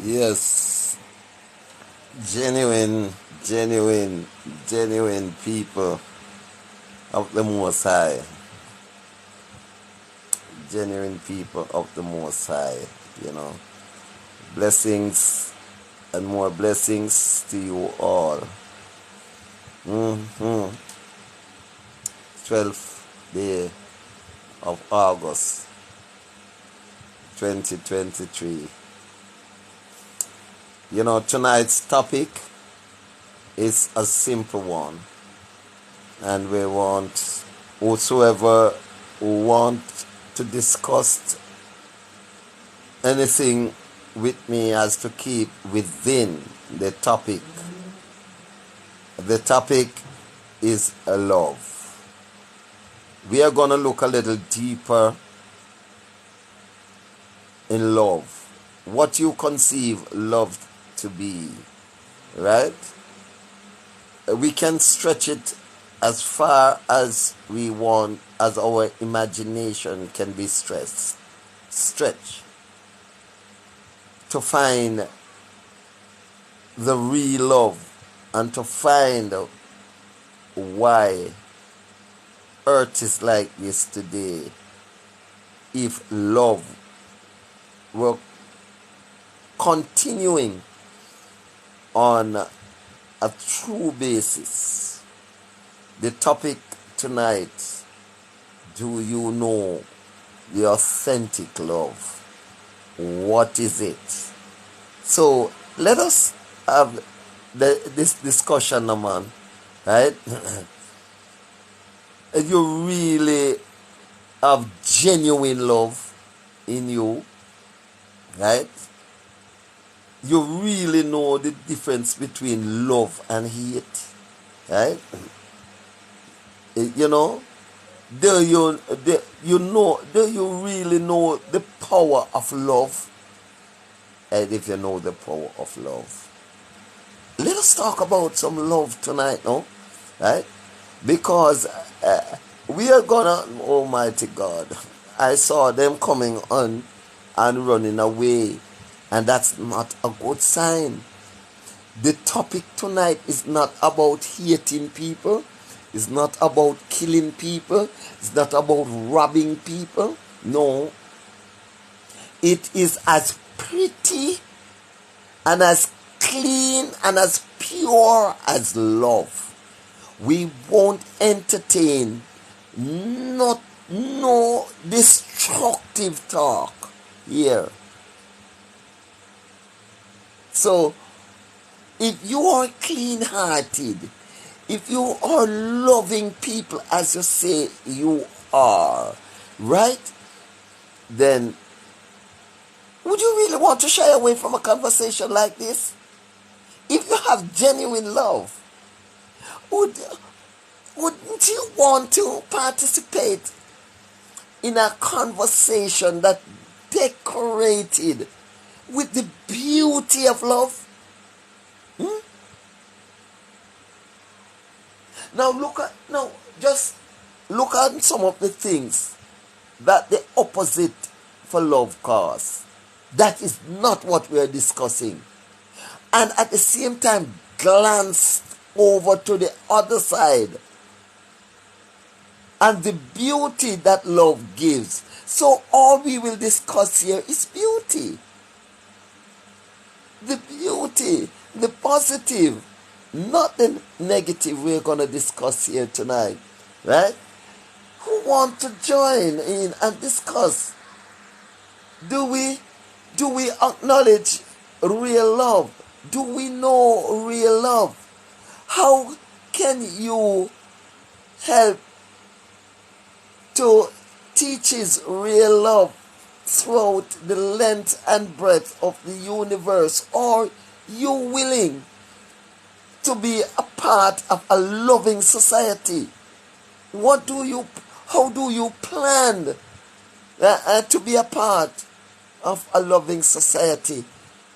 Yes, genuine, genuine, genuine people of the Most High. Genuine people of the Most High, you know. Blessings and more blessings to you all. 12th day of August 2023. You know, tonight's topic is a simple one. And we want whosoever who want to discuss anything with me has to keep within the topic. The topic is love. We are going to look a little deeper in love. What you conceive love to be, right? We can stretch it as far as we want, as our imagination can be stretched to find the real love and to find out why earth is like this today. If love were continuing on a true basis. The topic tonight, do you know the authentic love? What is it? So let us have this discussion, man, right? You really have genuine love in you, right? You really know the difference between love and hate, right? You know, do you really know the power of love? And if you know the power of love, let us talk about some love tonight, no? Right? Because we are gonna, Almighty God, I saw them coming on and running away, and that's not a good sign. The topic tonight is not about hating people. It's not about killing people. It's not about robbing people. No. It is as pretty and as clean and as pure as love. We won't entertain no destructive talk here. So, if you are clean-hearted, if you are loving people as you say you are, right? Then, would you really want to shy away from a conversation like this? If you have genuine love, wouldn't you want to participate in a conversation that decorated with the beauty of love? Just look at some of the things that the opposite for love cause. That is not what we are discussing. And at the same time, glance over to the other side and the beauty that love gives. So all we will discuss here is beauty. The beauty, the positive, not the negative we're going to discuss here tonight, right? Who want to join in and discuss? Do we acknowledge real love? Do we know real love? How can you help to teach his real love throughout the length and breadth of the universe? Are you willing to be a part of a loving society? How do you plan to be a part of a loving society?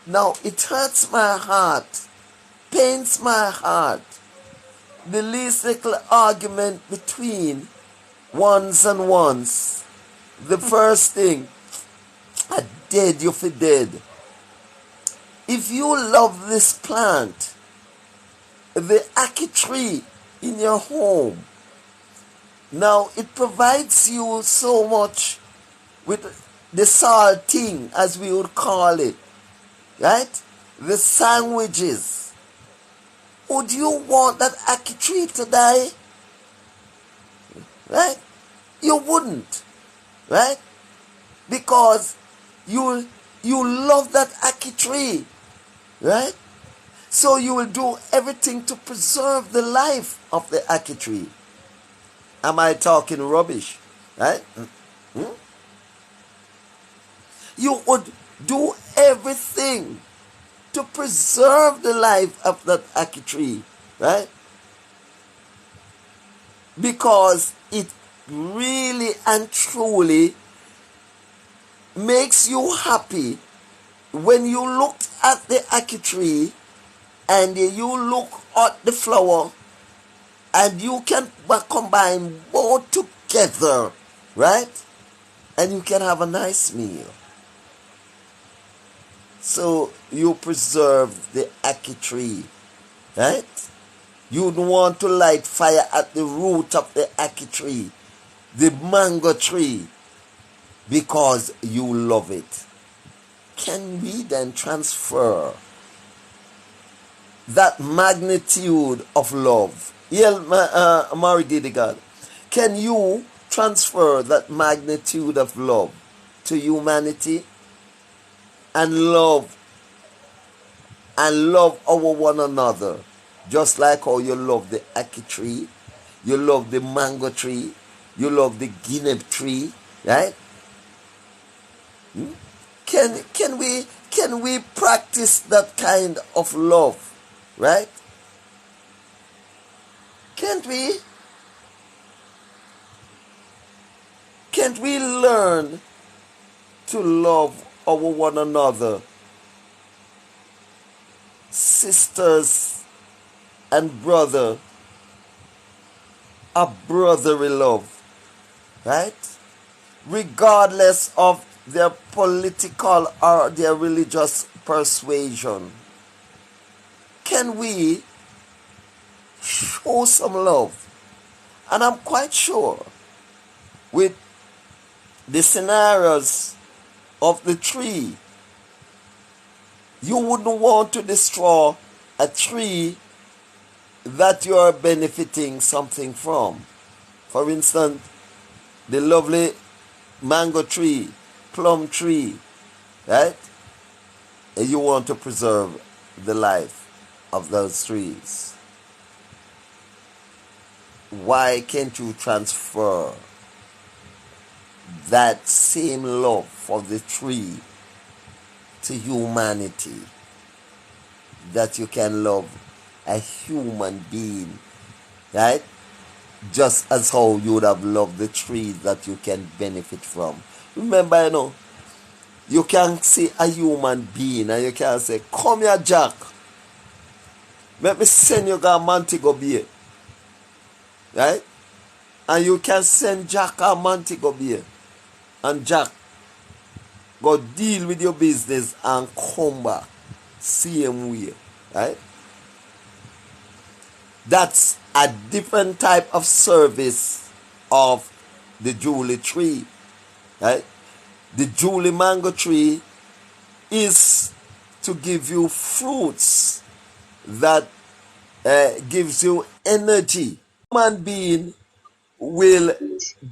Now, it hurts my heart, pains my heart the least little argument between ones and ones, the first thing, I dead you for dead. If you love this plant, the ackee tree in your home, now it provides you so much with the salting, as we would call it, right? The sandwiches. Would you want that ackee tree to die? Right? You wouldn't, right? Because you love that ackee tree, right? So you will do everything to preserve the life of the ackee tree. Am I talking rubbish? Right? Hmm? You would do everything to preserve the life of that ackee tree, right? Because it really and truly makes you happy when you look at the ackee tree and you look at the flower and you can combine both together, right? And you can have a nice meal. So you preserve the ackee tree, right? You don't want to light fire at the root of the ackee tree, the mango tree, because you love it. Can we then transfer that magnitude of love? Mary Gidigal, can you transfer that magnitude of love to humanity and love our one another, just like how you love the ackee tree, you love the mango tree, you love the guinea tree, right? Can we practice that kind of love, right? Can't we learn to love our one another, sisters and brother, a brotherly love, right? Regardless of their political or their religious persuasion. Can we show some love? And I'm quite sure with the scenarios of the tree, you wouldn't want to destroy a tree that you are benefiting something from. For instance, the lovely mango tree, plum tree, right? And you want to preserve the life of those trees. Why can't you transfer that same love for the tree to humanity, that you can love a human being, right? Just as how you would have loved the tree that you can benefit from. Remember, you can see a human being and you can say, come here, Jack. Let me send you to Montego Bay. Right? And you can send Jack to Montego Bay. And Jack go deal with your business and come back same way. Right? That's a different type of service of the Julie tree. Right? The Julie mango tree is to give you fruits that gives you energy. Human being will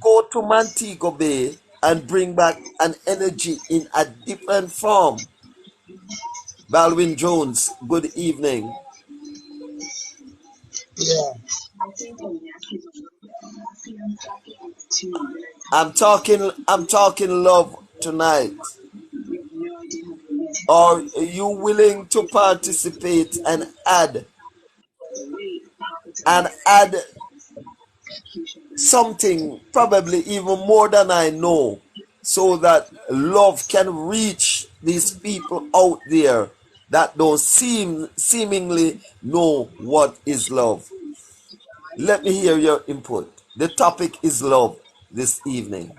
go to Montego Bay and bring back an energy in a different form. Balwin Jones, good evening. Yeah, I'm talking love tonight. Are you willing to participate and add something, probably even more than I know, so that love can reach these people out there that don't seemingly know what is love? Let me hear your input. The topic is love this evening.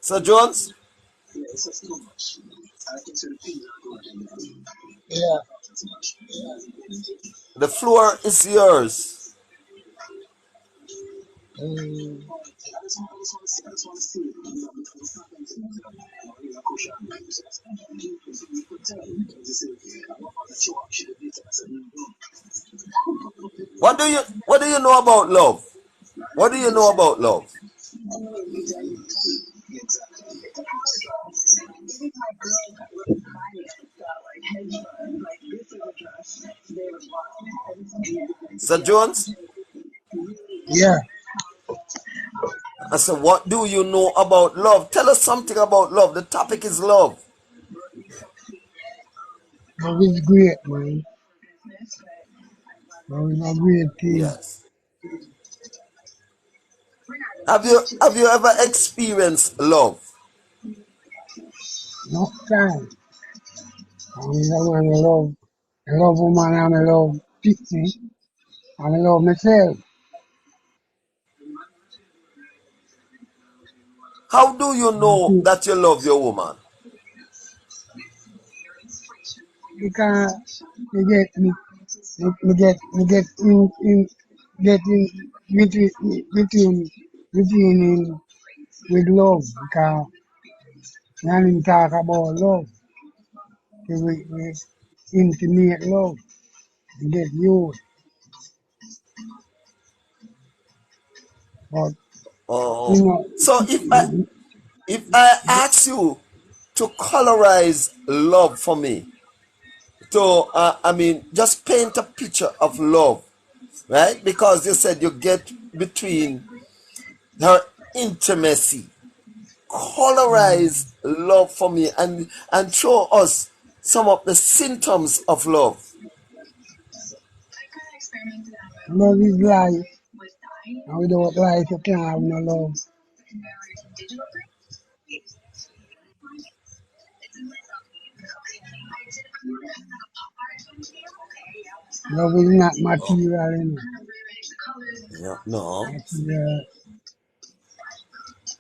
Sir Jones, Yeah. the floor is yours. Um, What do you know about love? What do you know about love? Sir Jones? yeah. I said, what do you know about love? Tell us something about love. The topic is love. Love is great, man. Love is a great thing. Yes. Have you ever experienced love? Enough time. I love woman and I love people and I love myself. How do you And know too, that you love your woman? because me get me get get in between in with love because when him talk about love, we intimate love, we get used. But Oh, you know, so if I ask you to colorize love for me, to just paint a picture of love, right? Because you said you get between her intimacy. Colorize love for me and show us some of the symptoms of love. love is life, and without life you can't have no love. Love is not Oh, material, you know. yeah, no. Material,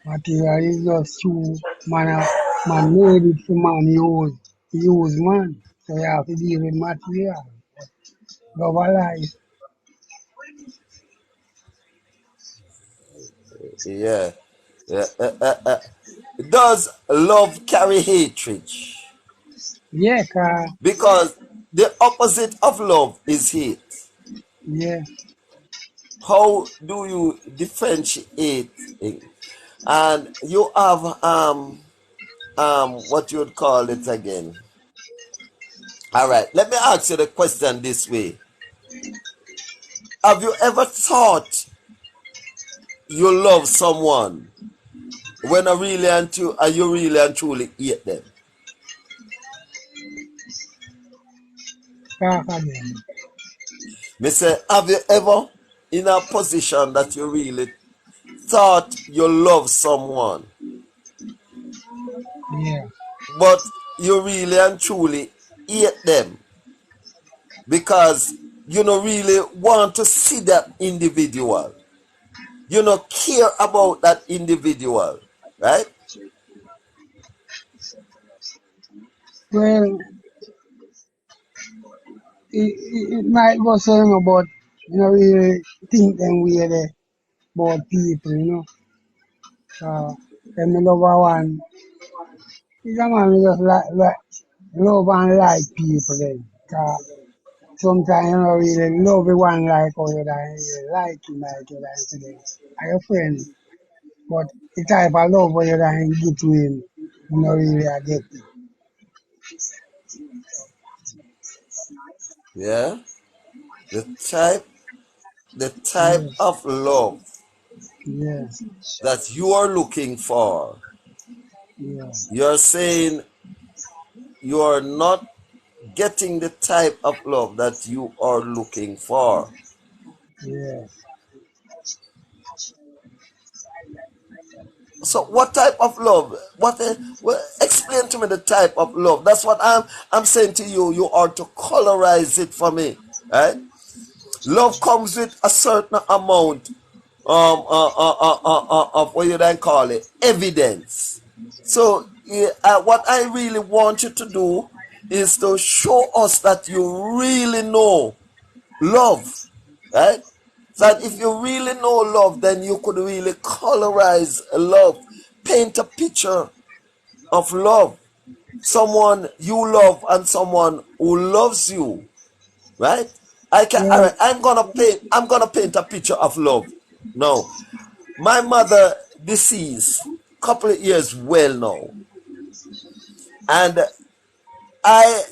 material is just true. Man made it for man use man. So you have to deal with material. Love a life. Yeah. Yeah. Does love carry hatred? Yeah, car. Because the opposite of love is hate. Yeah. How do you differentiate it? And you have what you would call it again. All right, let me ask you the question this way. Have you ever thought you love someone when you really and truly hate them? Talk again. Me say, have you ever in a position that you really thought you love someone, Yeah. but you really and truly hate them because you don't really want to see that individual. You don't care about that individual, right? Well, it might go so, you know, but you know, really think them way there about people, you know. Them love a one. It's a man who just love and like people then. Sometimes you know really love the one like how you like him like you like today. Are your friend? But the type of love where you like give to him, you know really I get it. Yeah. The type the type Yeah, of love yeah, that you are looking for. yeah, You're saying you are not getting the type of love that you are looking for. yeah. So what type of love? Explain to me the type of love. That's what I'm saying to you. You are to colorize it for me, right? Love comes with a certain amount of what you then call it evidence. So yeah, what I really want you to do is to show us that you really know love, right? So that if you really know love, then you could really colorize love, paint a picture of love, someone you love and someone who loves you, right? I can. All Yeah. right, I'm gonna paint. I'm gonna paint a picture of love. Now, my mother deceased couple of years well now, and I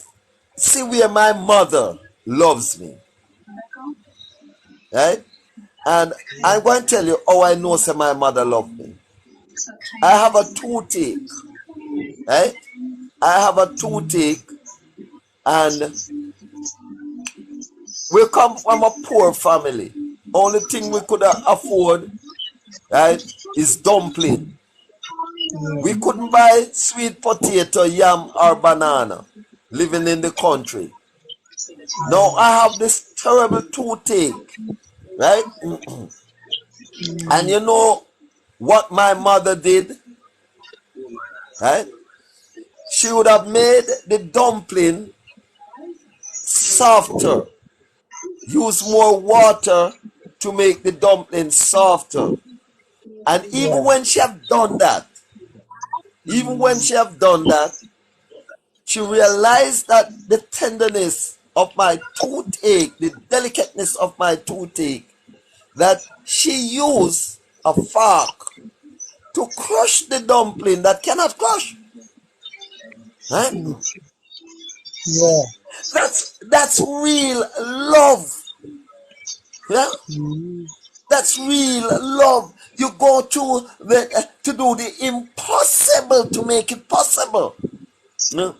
see where my mother loves me, right? And I'm going to tell you how I know say my mother loved me. I have a toothache, right? I have a toothache, and we come from a poor family. Only thing we could afford, right, is dumpling. We couldn't buy sweet potato, yam, or banana living in the country. Now I have this terrible toothache, right? And you know what my mother did, right? She would have made the dumpling softer, use more water to make the dumpling softer. And even Yeah. when she have done that, even when she have done that, she realized that the tenderness of my toothache, the delicateness of my toothache, that she used a fork to crush the dumpling that cannot crush. Right? Yeah. That's real love. Yeah? Mm. That's real love. You go to do the impossible to make it possible. Yeah?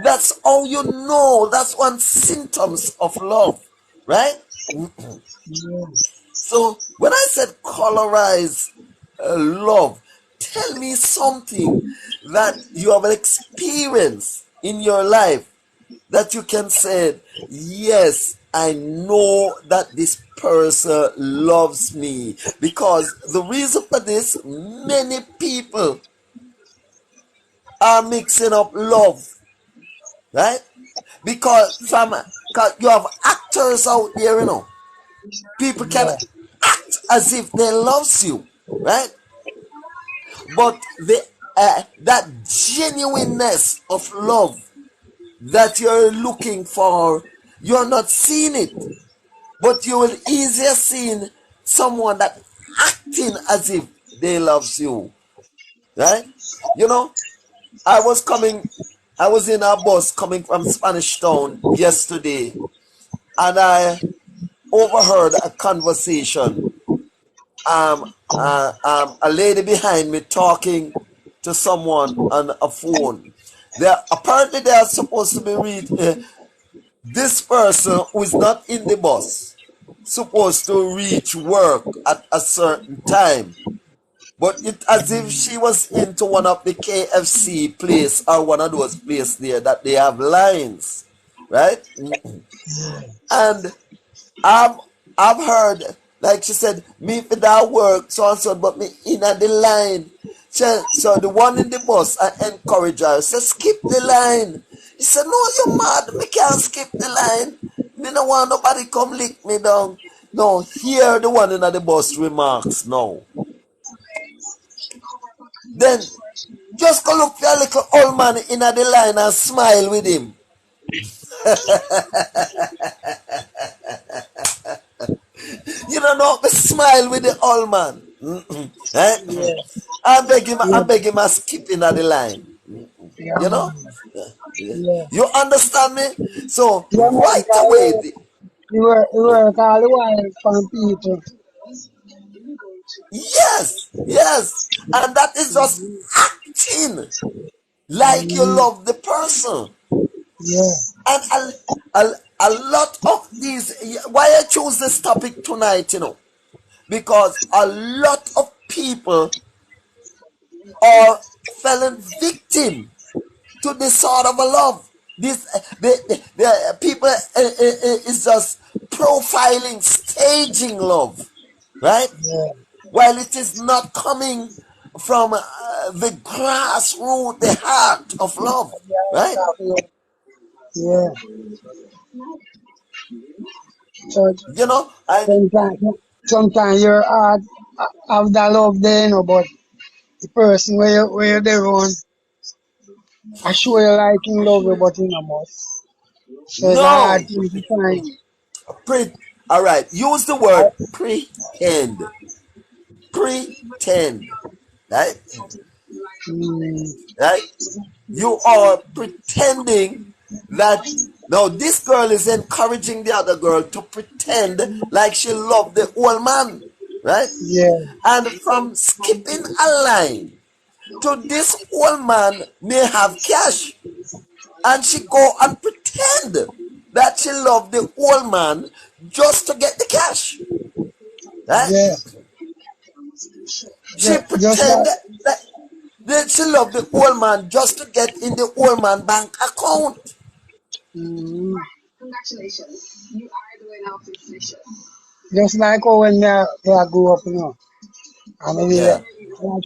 That's all you know. That's one symptoms of love, right? Yeah. So when I said colorize love, tell me something that you have experienced in your life that you can say, yes, I know that this person loves me. Because the reason for this, many people are mixing up love, right? Because from 'cause you have actors out there, people can Yeah. act as if they loves you, right? But that genuineness of love that you're looking for, you're not seeing it. But you will easier see someone that acting as if they loves you, right? You know, I was coming, I was in a bus coming from Spanish Town yesterday, and I overheard a conversation. A lady behind me talking to someone on a phone. They are supposed to be this person who is not in the bus supposed to reach work at a certain time, but it as if she was into one of the KFC place or one of those places there that they have lines, right? And I've I've heard, like she said, me for that work so and so, but me in at the line. So the one in the bus, I encourage her. Say skip the line. He said, no, you mad. Me can't skip the line. Me no want nobody come lick me down. No, here the one in the bus remarks now. Then just go look for a little old man in the line and smile with him. You don't know, me smile with the old man. Eh? Yeah. I Yeah. beg him a skip in the line. Yeah, You know? man. Yeah. Yeah. You understand me? So Yeah, man. right away, You work all the while from people. yes, yes. And that is just acting like you Mm. love the person. Yeah. And a lot of these, why I choose this topic tonight, because a lot of people or fallen victim to this sort of a love. This the people is just profiling, staging love, right? Yeah. While it is not coming from the grassroots, the heart of love, right? Yeah. So You know, and sometimes, sometimes your heart have that love there, but the person where you there on, I sure you like him love you, but you know must. So it's a hard no, thing to find. all right. Use the word pretend, pretend, right? Mm, Right? You are pretending that now this girl is encouraging the other girl to pretend like she loved the old man, right? yeah, And from skipping a line to this old man may have cash, and she go and pretend that she loved the old man just to get the cash, right? yeah. She Just pretend like, that she loved the old man just to get in the old man bank account. mm, just like how when I grew up, and maybe Yeah. I had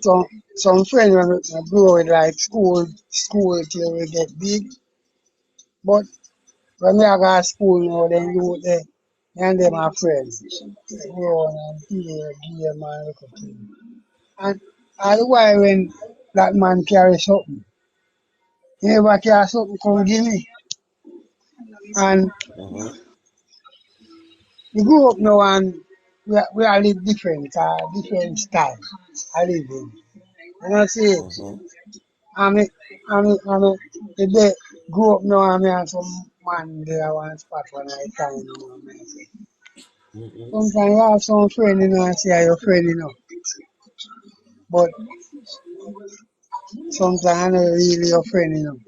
some friends when I grew up with like school till we get big. But when I go to school now, then you there, and them are friends. They go on and play game and look at things. And all the while when that man carry something, he never carry something come give me. And Mm-hmm. we grew up now and we are live different, different style. I live in. You know, see it. Mm-hmm. The day grew up now and me and some man there one spot when I time, me say. Mm-hmm. Sometimes you have some friend, and say your friend, but sometimes not really your friend,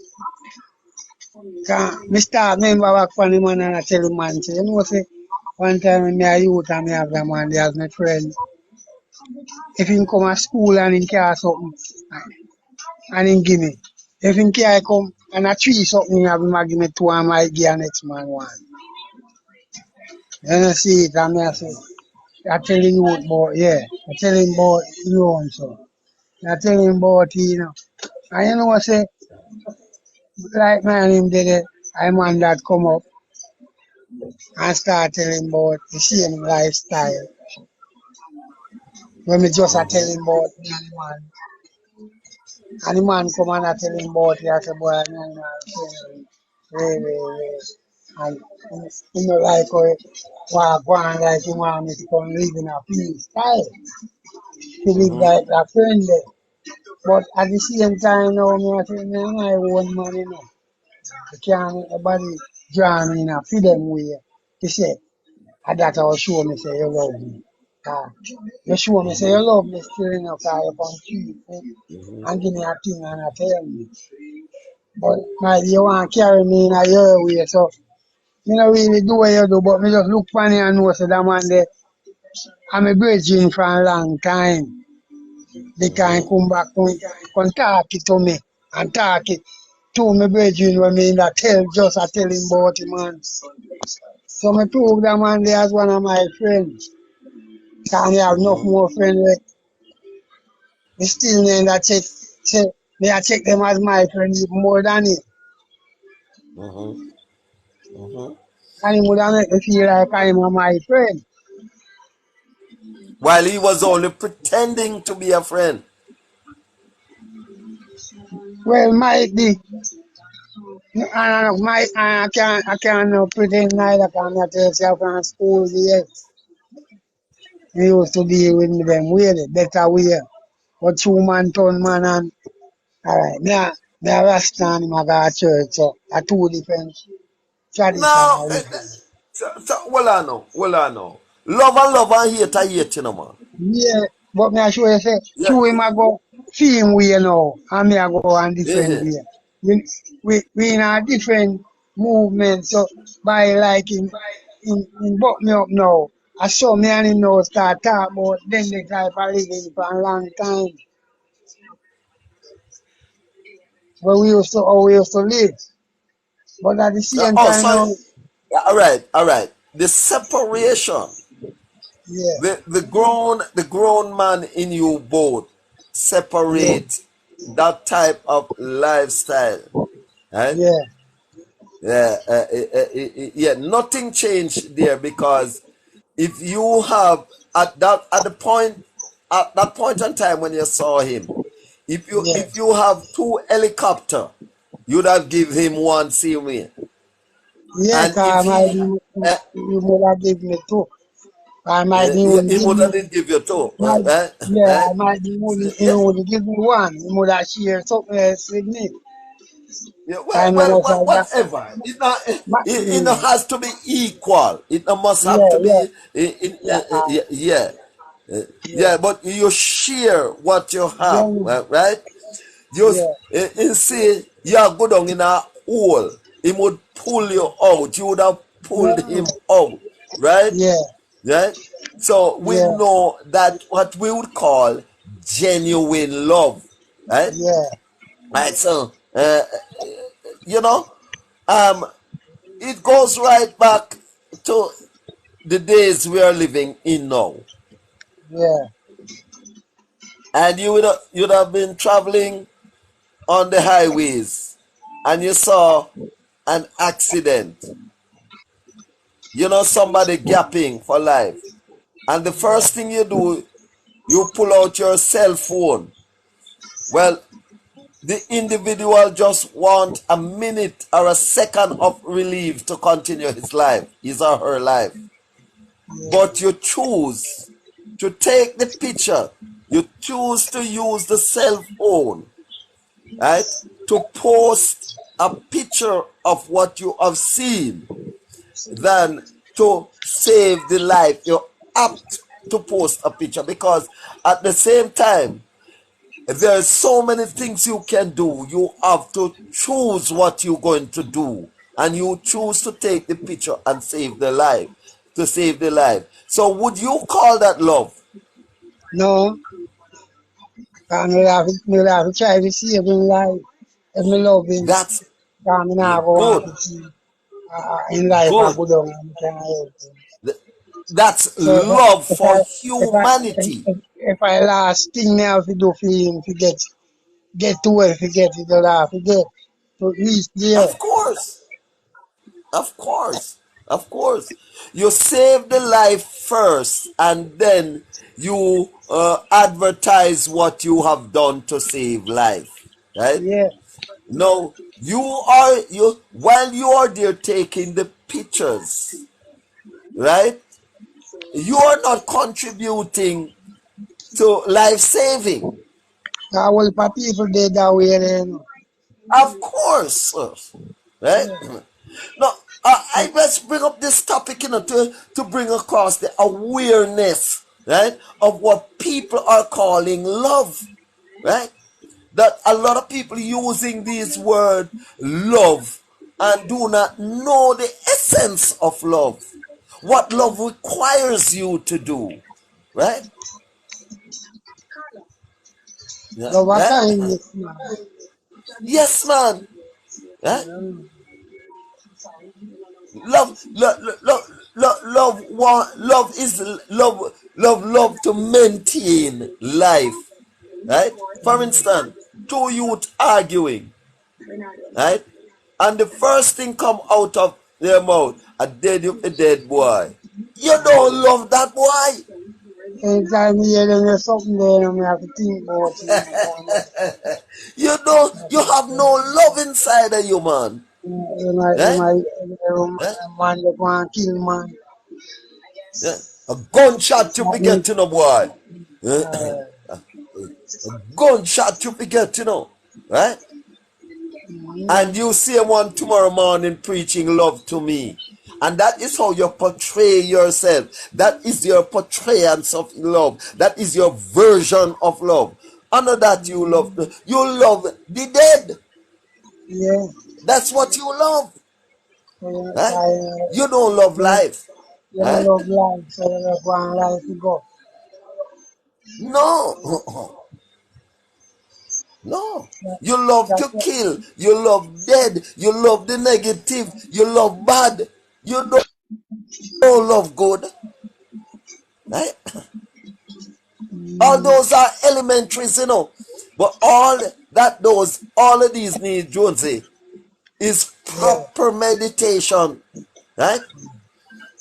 Cause me start remember back from the man and I tell the man, say, say, one time when me a youth and me have the man there as my friend. If him come to school and him carry something and him give me. If him carry come and a three something him have him a give me two and my give next man one. You know see it and me I say, I tell the youth about yeah. I tell him about you own so. I tell him about And you know what say, like man him did it, I man that come up and start telling about the same lifestyle. When me just a tell Mm-hmm. him about me and the man. And the man come and I tell him about it, I say, boy, me and the man really. And you know, like how go on like you want me to come live in a peace style. To live Mm-hmm. like a friend there. But at the same time now me I say, me my own man, You can't make nobody drown me in a freedom way. You say, and that will show me say you love me. You show me say Mm-hmm. you love me still enough you come treat me Mm-hmm. and give me a thing and I tell me. But maybe you want to carry me in a your way, so you know really do what you do, but me just look funny and know so that man there I'm a virgin for a long time. They can Mm-hmm. come back come talk it to me and talk it to me virgin when me that I tell him about him man. So me prove that man there as one of my friends. Can I have enough Mm-hmm. more friends me still name that check say me I check them as my friend even more than it. Mm-hmm. Mm-hmm. And he would have make me feel like I'm my friend. While he was only pretending to be a friend. Well might be and my I can't no pretend neither can I tell you from school yes. He used to deal with me them way the better way. But 2 man turn man and alright. Me a Rasta and him a go to church so a two different tradition No, and religion. well I know, well I know. Love and hate, man. Yeah, but me I sure you say, Yeah, true him a go same way now, and me a go on different yeah. way. We in a different movement, so by like him buck me up now. I saw me and him now start talk about them the type of living for a long time. where we used to how we used to live. But at the same Oh, time sorry. now, All right, all right. The separation, yeah, the grown man in you both yeah, separate that type of lifestyle, right? yeah, Yeah, yeah. Nothing changed there because if you have at that point in time when you saw him, yeah. if you have two helicopter, you'd have give him one same way, Yeah, and if cause he uh, you would have given me two. I might be yeah, only he give would me, have didn't give you two, might, right? yeah, Right? I might be only, he Yeah, only give me one. He would have share something else with me. yeah, I know well, much of that. whatever. It not Mm, has to be equal. It not must have yeah, to yeah, be yeah, yeah. yeah, Yeah, but you share what you have, yeah, right? Just yeah, and say you go down in a hole. He would pull you out. You would have pulled yeah, him out, right? yeah, Right? So we yeah, know that what we would call genuine love, right? yeah. Right. So you know, um, it goes right back to the days we are living in now, Yeah, and you'd have been traveling on the highways, and you saw an accident. Somebody gapping for life, and the first thing you do, you pull out your cell phone. Well, the individual just want a minute or a second of relief to continue his or her life. But you choose to take the picture. You choose to use the cell phone, right? To post a picture of what you have seen than to save the life. You're apt to post a picture because at the same time, there's so many things you can do. You have to choose what you're going to do, and you choose to take the picture and save the life, to save the life. So would you call that love? no, cause me have to try to save him life. If me love him, That's cause me not go want good, to see in life I good. go down and can help him. That's So love if for I if I humanity. if I last thing me have to do for him to get to where to get it or have to get to reach there. Of course, of course, of course. You save the life first, and then you advertise what you have done to save life, right? Yeah, No, you while you are there taking the pictures, right? You are not contributing to life saving. cause whole of people dead that way there, you know. Of course, right? Yeah, No, I must bring up this topic, to bring across the awareness, right, of what people are calling love, right? That a lot of people using this word love and do not know the essence of love, what love requires you to do, right? Yeah, love a right? kindness, man. Yes, man. Right? You Love is love to maintain life, right? For instance, two youth arguing, right? And the first thing come out of their mouth, a dead boy. You don't love that boy. anytime you hear them there's something there, you know, me have to think about it, you know, You have no love inside of you, man. Right? Right? man that want to kill man. Yeah. A gunshot you That forget mean, to know, boy. uh, A gunshot you forget to know. Right? And you see one tomorrow morning preaching love to me. And that is how you portray yourself. That is your portrayance of love. That is your version of love. Under that you love the dead. yeah, That's what you love. Right? I, You don't love you know, life. you know, Right? love life, so you love one life to go. No. No. That, You love that's to kill. You love dead. You love the negative. You love bad. You don't love good. Right? All mm, those are elementaries, you know. But all of these need, Jonesy, is yeah, proper meditation. Right?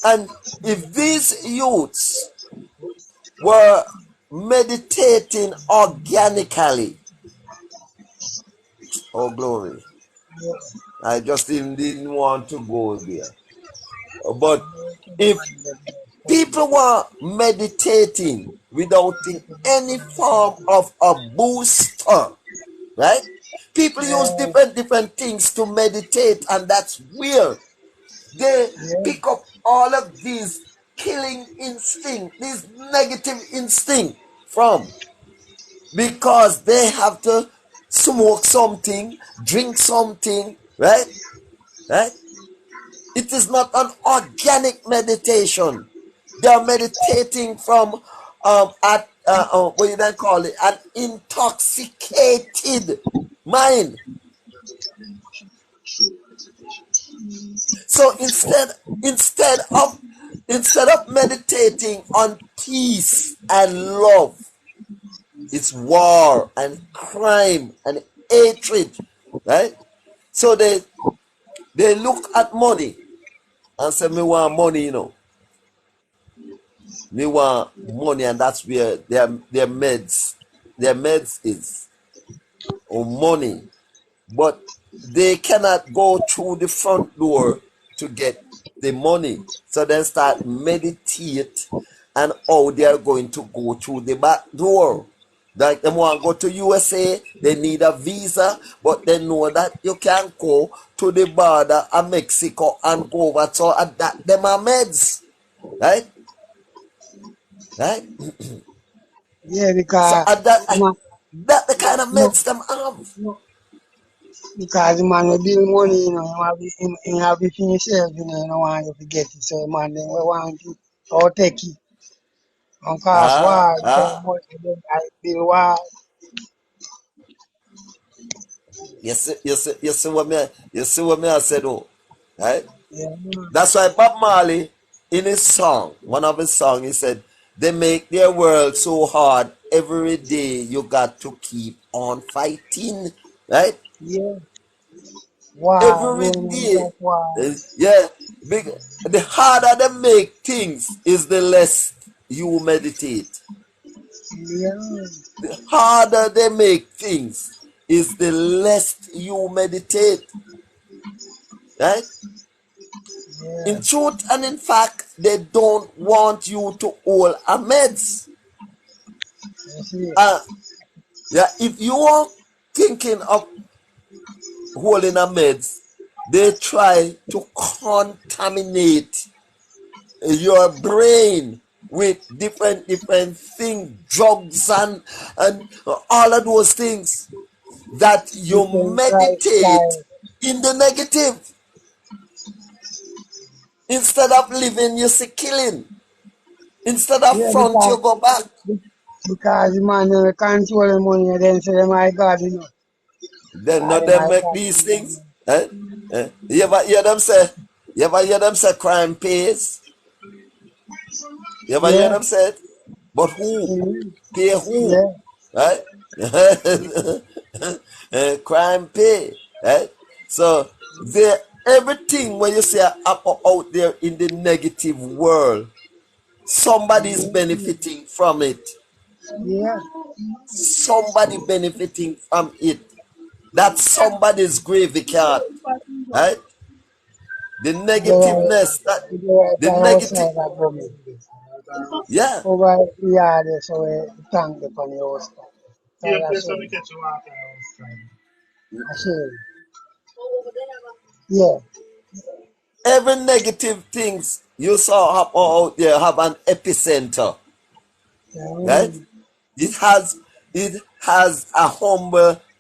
And if these youths were meditating organically, oh glory. yeah. I just even didn't want to go there. But if people were meditating without any form of a booster, right? People use Yeah, different things to meditate, and that's weird. They yeah, pick up all of these killing instinct, these negative instinct from because they have to smoke something, drink something, right? Right? It is not an organic meditation. They are meditating from what do you call it? An intoxicated mind. So instead of meditating on peace and love, it's war and crime and hatred, right? So they look at money and say, "Me want money, you know. Me want money," and that's where their meds is or money. But they cannot go through the front door to get the money. So then start meditate and how they are going to go through the back door. Like them want to go to USA, they need a visa, but they know that you can't go to the border of Mexico and go over. So that them are meds, right? Right? yeah, So because man, that the kind of no, meds them have. because the man will build money, you know, he have to finish himself, you know, he don't want you to get it. So man, then we want it or take it. And cause Ah, war, because ah. money then I build war. You see what me I said, oh, right? Yeah, man. That's why Bob Marley, in his song, one of his songs, he said, "They make their world so hard. Every day you got to keep on fighting," right? Yeah. War, Every women day, just war. yeah. The harder they make things is the less you meditate. Yeah, The harder they make things is the less you meditate, right? yeah. In truth and in fact, they don't want you to hold a meds. That's it. Uh, yeah, if you are thinking of holding a meds, they try to contaminate your brain with different things, drugs and all of those things that you Different meditate lifestyle. in the negative instead of living you see killing instead of Yeah, front you go back. because the man they control the money and then say, my God, you know. Then God, not they them might make talk to these you. things. Eh? Eh? You ever hear them say crime pays? You ever hear Yeah, them say it? But who? mhm, Pay who? yeah, Right? Crime pay. Right? So everything when you say out there in the negative world, somebody's mhm, benefiting from it. yeah. Somebody benefiting from it. That's somebody's gravy card. Right? The negativeness that The the right negative outside that government. yeah. Over here, so we tank the funny house. Yeah, that's what I say. Yeah. Every negative things you saw happen out there have an epicenter. Right? Mm,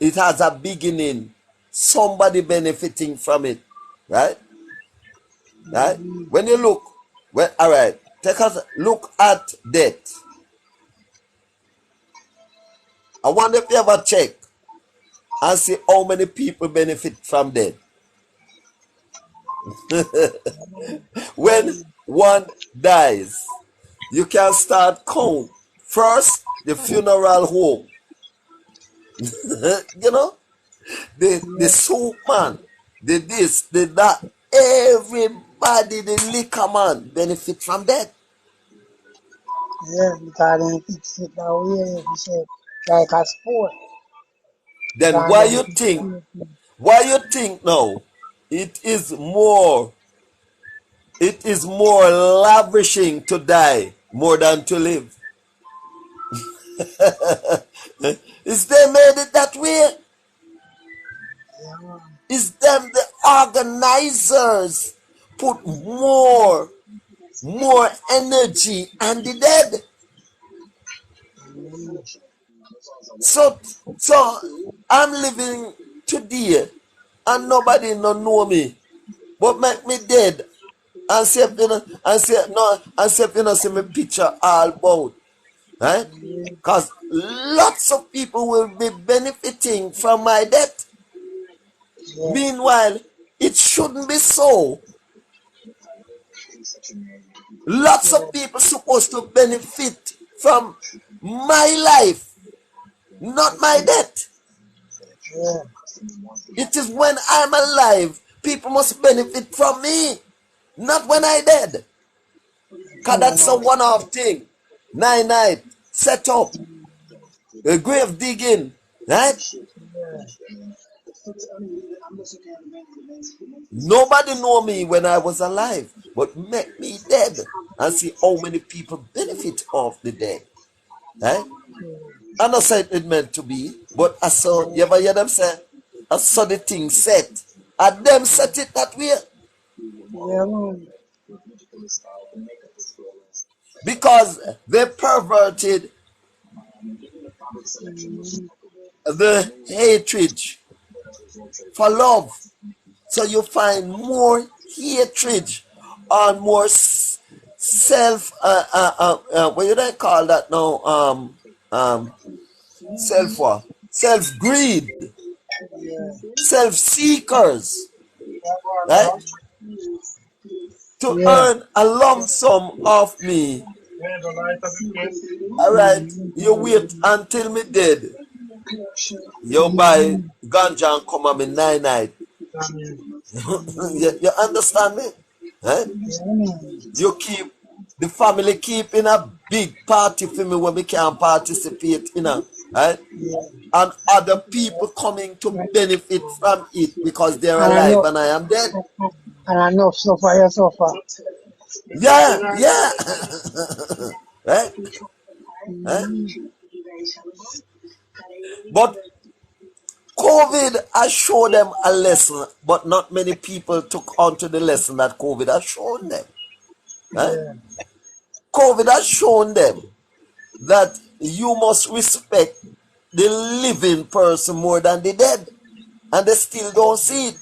It has a beginning. Somebody benefiting from it. Right? Right? mm, When you look, all right, take us look at death. I wonder if you ever check. and see how many people benefit from that. When one dies, you can start count. First, the funeral home. You know, the Yeah, soup man, the this, the that. Everybody, the liquor man, benefit from that. yeah, because then fix it that way, if you say, like a sport. Then And why then you fix think? it. Why you think now? It is more. It is more lavishing to die more than to live. Is they made it that way? Yeah, man. Is them the organizers put more energy on the dead? Mm, So so I'm living today and nobody no know me, but make me dead and say you know and say no and say you know see me picture all about, right? yeah, Because lots of people will be benefiting from my death. yeah, Meanwhile, it shouldn't be so. Lots yeah, of people supposed to benefit from my life, not my death. yeah. It is when I'm alive, people must benefit from me, not when I dead. Cause True, that's a man. one-off thing. Night, set up, a grave digging, right? Yeah, Nobody know me when I was alive, but make me dead and see how many people benefit off the dead, right? true. I'm not saying it meant to be, but I saw, you ever hear them say, I saw the thing set. And them set it that way Yeah, man. because they perverted Mm, the hatred for love. So you find more hatred and more self, what do they call that now? Self what? Self greed, yeah. self seekers, right? Yeah, To yeah. earn a lump sum of me. All right, you wait until me dead. You buy Mm, ganja and come on me night. You understand me? Eh? yeah, man. You keep the family keeping a big party for me when we can't participate in a right? Yeah. And other people coming to benefit from it because they're And I alive know, and I am dead. and I know suffer, you suffer. Yeah. Right? Eh? Mm, But COVID has shown them a lesson, but not many people took on to the lesson that COVID has shown them. Right? yeah. COVID has shown them that you must respect the living person more than the dead. And they still don't see it.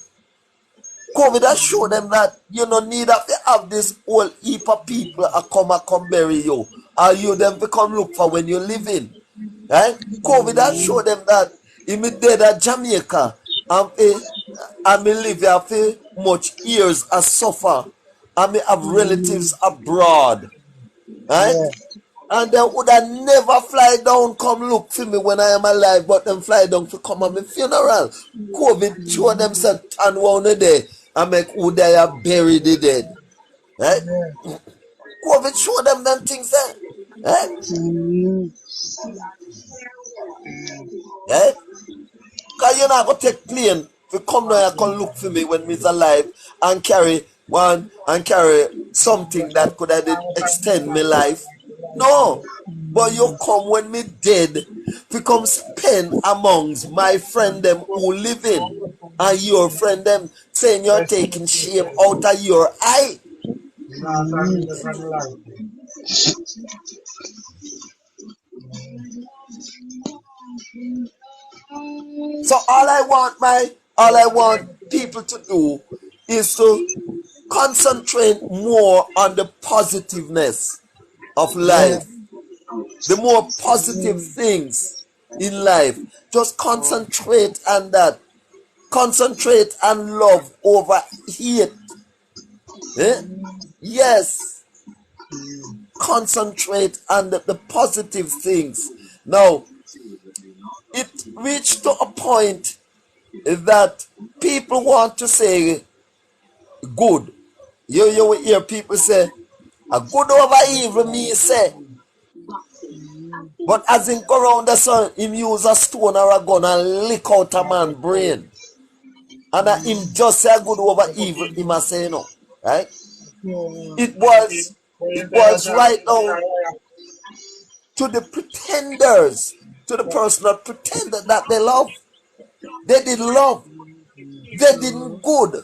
COVID has shown them that you no need to have this whole heap of people a come bury you. Or you them to come look for when you're living. Right? COVID has shown them that if me dead at Jamaica and me live here for much years I suffer and me have Mm, relatives abroad. Right? yeah. And they would have never fly down come look for me when I am alive, but them fly down to come at my funeral. COVID show them said turn round the day and make who they have buried the dead. Right? Yeah. COVID show them them things there. Right? Mm, Right? Cause you're not gonna take plane to come down and come look for me when me's alive and carry something that could have did extend my life. No. But you come when me dead to come spend amongst my friend them who living and your friend them saying you're taking shame out of your eye. So all I want people to do is to concentrate more on the positiveness of yeah. life, the more positive things. in life. Just concentrate on that. Concentrate on love over hate. Eh? Yes. Concentrate on the positive things. Now, it reached to a point that people want to say good. You will hear people say, a good over evil, me say. But as in go around the sun, him use a stone or a gun and lick out a man's brain. And him just say good over evil, him a say no. Right? It was right now to the pretenders, to the person that pretended that they love. They did love. They didn't good.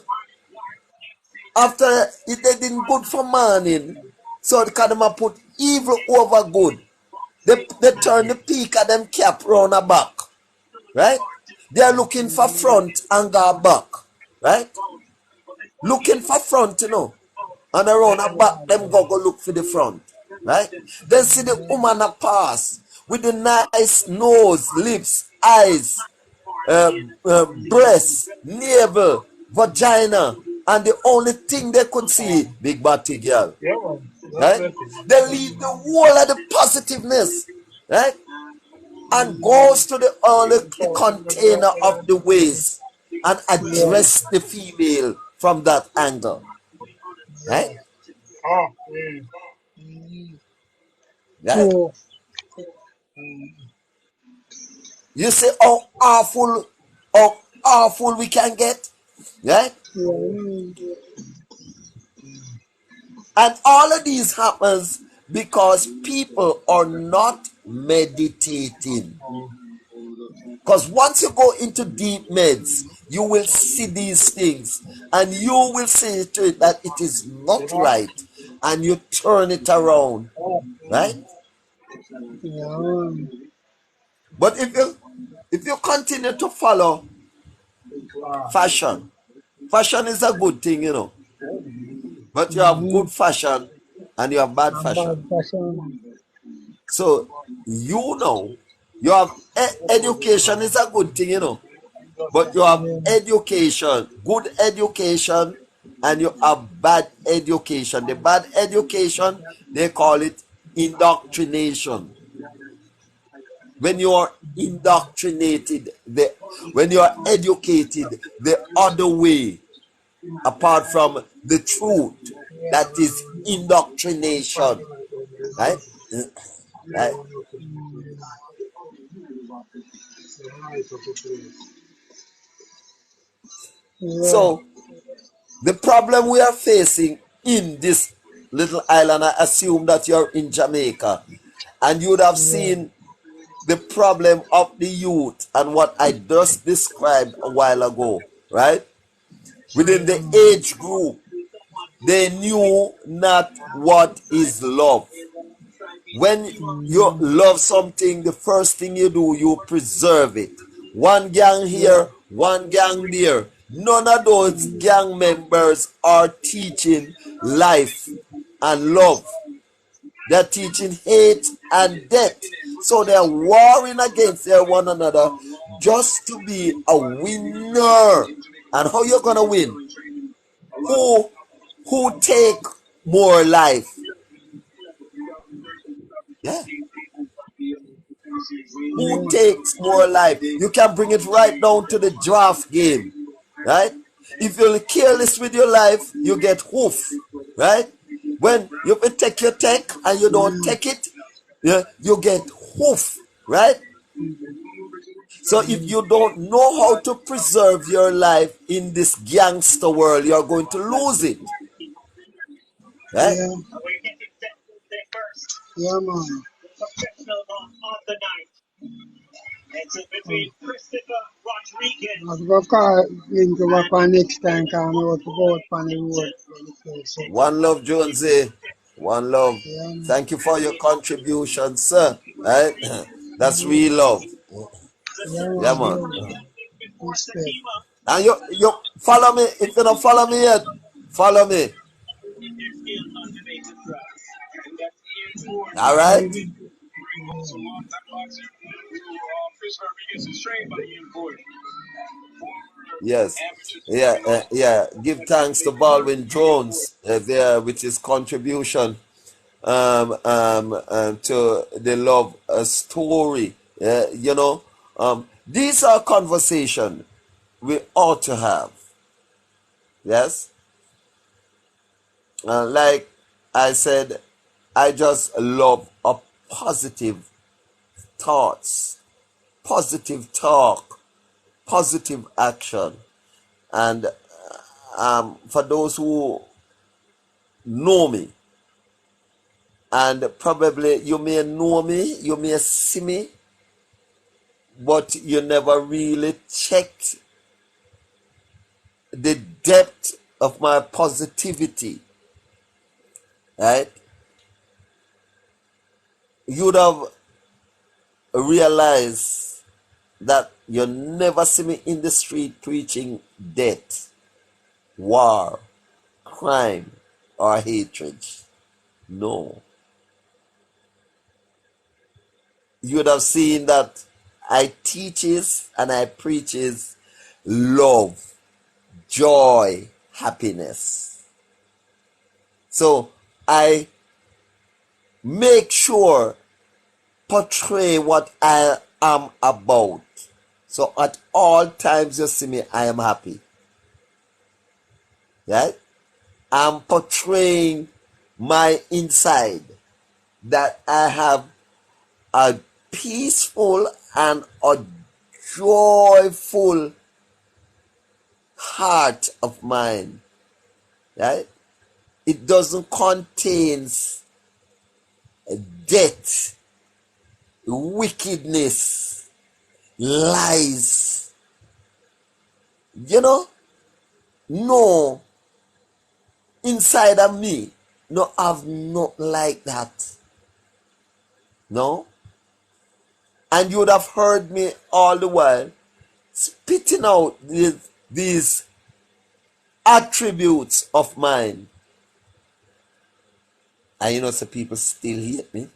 After they didn't good for morning, so they can put evil over good. They turn the peak of them cap round the back. Right? They're looking for front and go back. Right? Looking for front, And around the back, them go look for the front. Right? Then see the woman a pass with the nice nose, lips, eyes, breast, navel, vagina, and the only thing they could see, big body girl. Right? They leave the whole of the positiveness. Right? And goes to the only container of the ways and address the female from that angle. Right? Right? True. You see how awful we can get? Right? And all of these happens because people are not meditating. Because once you go into deep meds, you will see these things and you will see to it that it is not right and you turn it around. Right? Yeah. But if you continue to follow fashion is a good thing. But you have good fashion and you have bad And bad fashion. fashion. So you have education is a good thing. But you have education, good education, and you have bad education. The bad education, they call it indoctrination. When you are indoctrinated, when you are educated the other way, apart from the truth, that is indoctrination. Right? Right? Yeah. So the problem we are facing in this little island, I assume that you're in Jamaica, and you would have Yeah. seen the problem of the youth and what I just described a while ago, right? Within the age group, they knew not what is love. When you love something, the first thing you do, you preserve it. One gang here, one gang there. None of those gang members are teaching life and love. They're teaching hate and death. So they're warring against their one another just to be a winner. And how you gonna win? Who take more life? Yeah. Who takes more life? You can bring it right down to the draft game. Right? If you're careless with your life, you get hoof. Right? When you take your tech and you don't take it, yeah, you get hoof. Right? So if you don't know how to preserve your life in this gangster world, you're going to lose it. Right? Yeah. Yeah, man. I'll go call link you back on next time, because I want to go out on the road. One love, Jonesy. One love. Yeah, man. Thank you for your contribution, sir. Right? That's real love. Yeah, Yeah, man. man. Respect. And you follow me. If you don't follow me yet, follow me. All right? Yes. Yeah, yeah. Give thanks to Baldwin Jones there with his contribution to the love story. These are conversation we ought to have. Yes. Like I said, I just love a positive thoughts, positive talk, positive action. And for those who know me, and probably you may know me, you may see me, but you never really checked the depth of my positivity, right? You'd have realized that you never see me in the street preaching death, war, crime, or hatred. No. You would have seen that I teaches and I preaches love, joy, happiness. So I make sure portray what I am about. So at all times you see me, I am happy. Right? I'm portraying my inside that I have a peaceful and a joyful heart of mine. Right? It doesn't contain death, wickedness, lies. No, inside of me, no have not like that. No? And you would have heard me all the while spitting out these attributes of mine. And so people still hate me.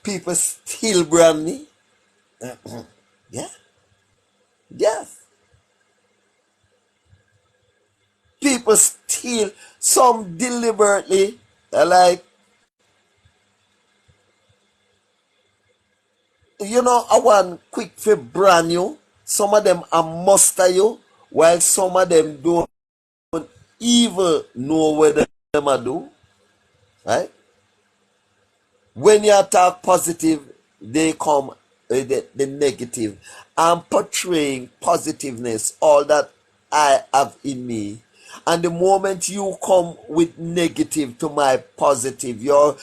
People still brand me. Yeah. Yes. People still, some deliberately, like, I want quick for brand you. Some of them are muster you, while some of them don't even know what them are do. Right? When you talk positive, they come the negative. I'm portraying positiveness, all that I have in me. And the moment you come with negative to my positive, you're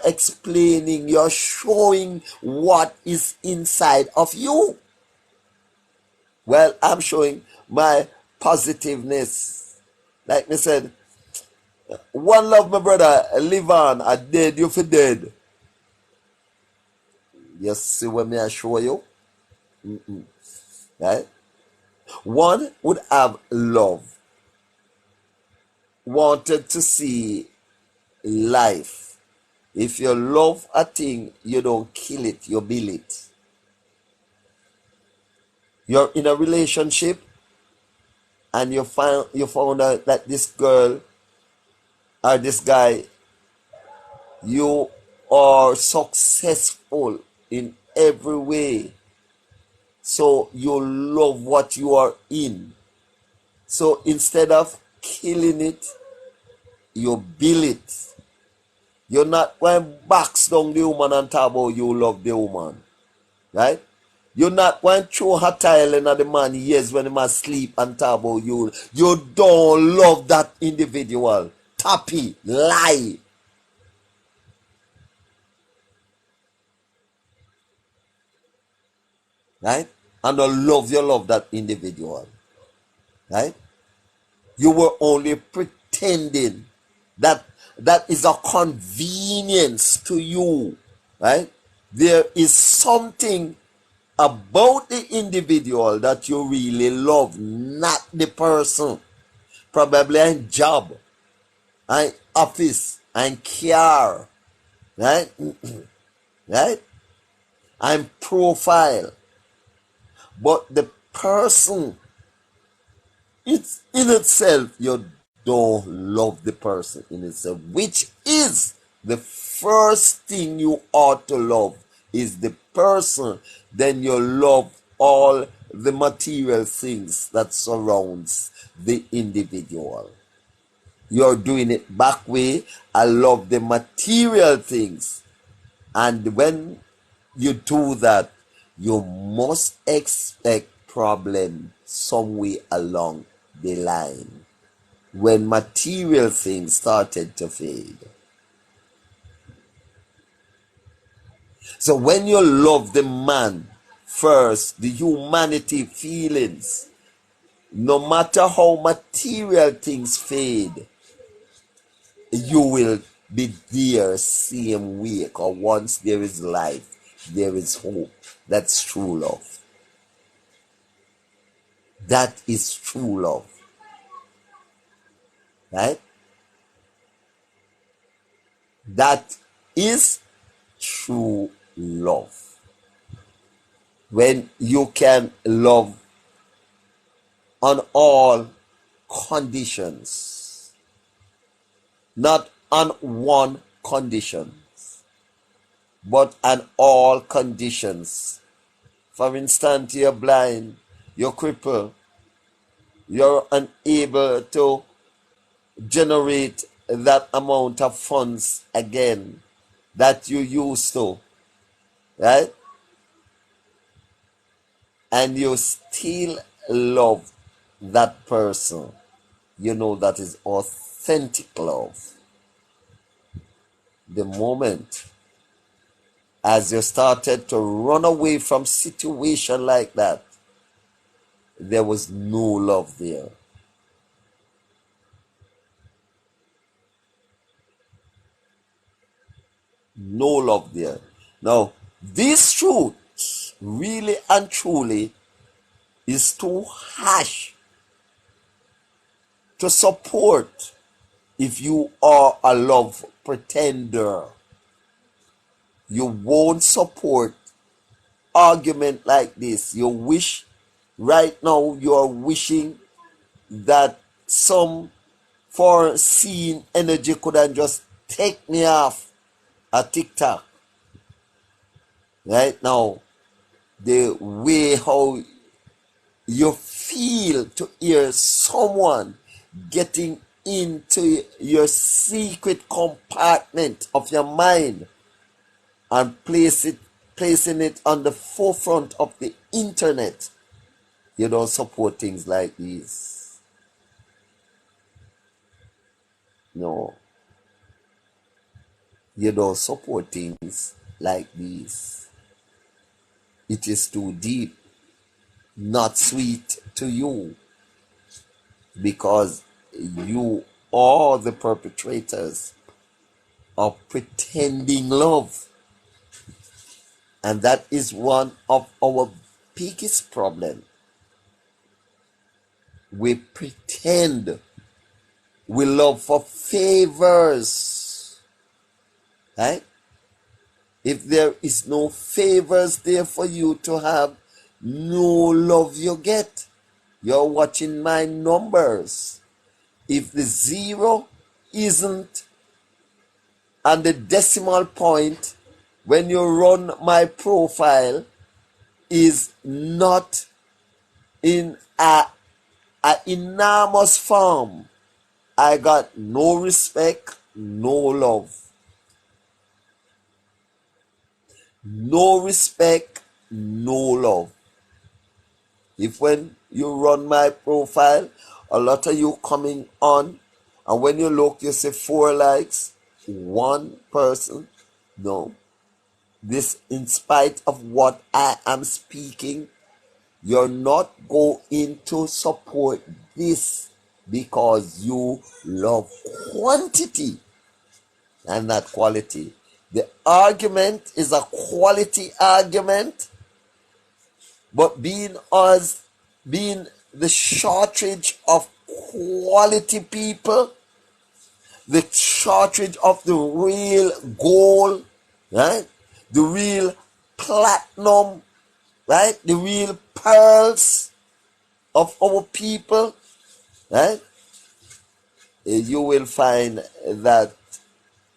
explaining, you're showing what is inside of you. Well, I'm showing my positiveness. Like me said, one love, my brother, live on, I dead, you for dead. You see what me I show you? Right? One would have love, wanted to see life. If you love a thing, you don't kill it, you build it. You're in a relationship and you found out that this girl or this guy, you are successful in every way. So you love what you are in. So instead of killing it, you build it. You're not going to box down the woman and talk about you love the woman. Right? You're not going to throw her tile in at the man ears when he must sleep and talk about you. You don't love that individual. Tappy, lie. Right? And you love that individual. Right? You were only pretending that is a convenience to you. Right? There is something about the individual that you really love, not the person. Probably a job, an office, and car, right? Right? And profile. But the person, it's in itself, you don't love the person in itself, which is the first thing you ought to love, is the person. Then you love all the material things that surrounds the individual. You're doing it back way. I love the material things. And when you do that, you must expect problem some way along the line when material things started to fade. So when you love the man first, the humanity feelings, no matter how material things fade, you will be there same way. Because once there is life, there is hope. That's true love. That is true love. Right? That is true love. When you can love on all conditions, not on one condition, but on all conditions. For instance, you're blind, you're crippled, you're unable to generate that amount of funds again that you used to, right? And you still love that person. You know that is authentic love. The moment as you started to run away from situation like that, there was no love there. No love there. Now, this truth, really and truly, is too harsh to support if you are a love pretender. You won't support argument like this. You wish, right now, you're wishing that some foreseen energy could have just take me off a TikTok. Right now, the way how you feel to hear someone getting into your secret compartment of your mind and placing it on the forefront of the internet. You don't support things like these. No. You don't support things like these. It is too deep, not sweet to you, because you are the perpetrators of pretending love. And that is one of our biggest problems. We pretend we love for favors. Right? If there is no favors there for you to have, no love you get. You're watching my numbers. If the zero isn't on the decimal point, when you run my profile, is not in a enormous form, I got no respect, no love. No respect, no love. If when you run my profile, a lot of you coming on, and when you look, you see 4 likes, 1 person. No. This, in spite of what I am speaking, you're not going to support this because you love quantity and not quality. The argument is a quality argument, but being the shortage of quality people, the shortage of the real gold, right? The real platinum, right? The real pearls, of our people, right, you will find that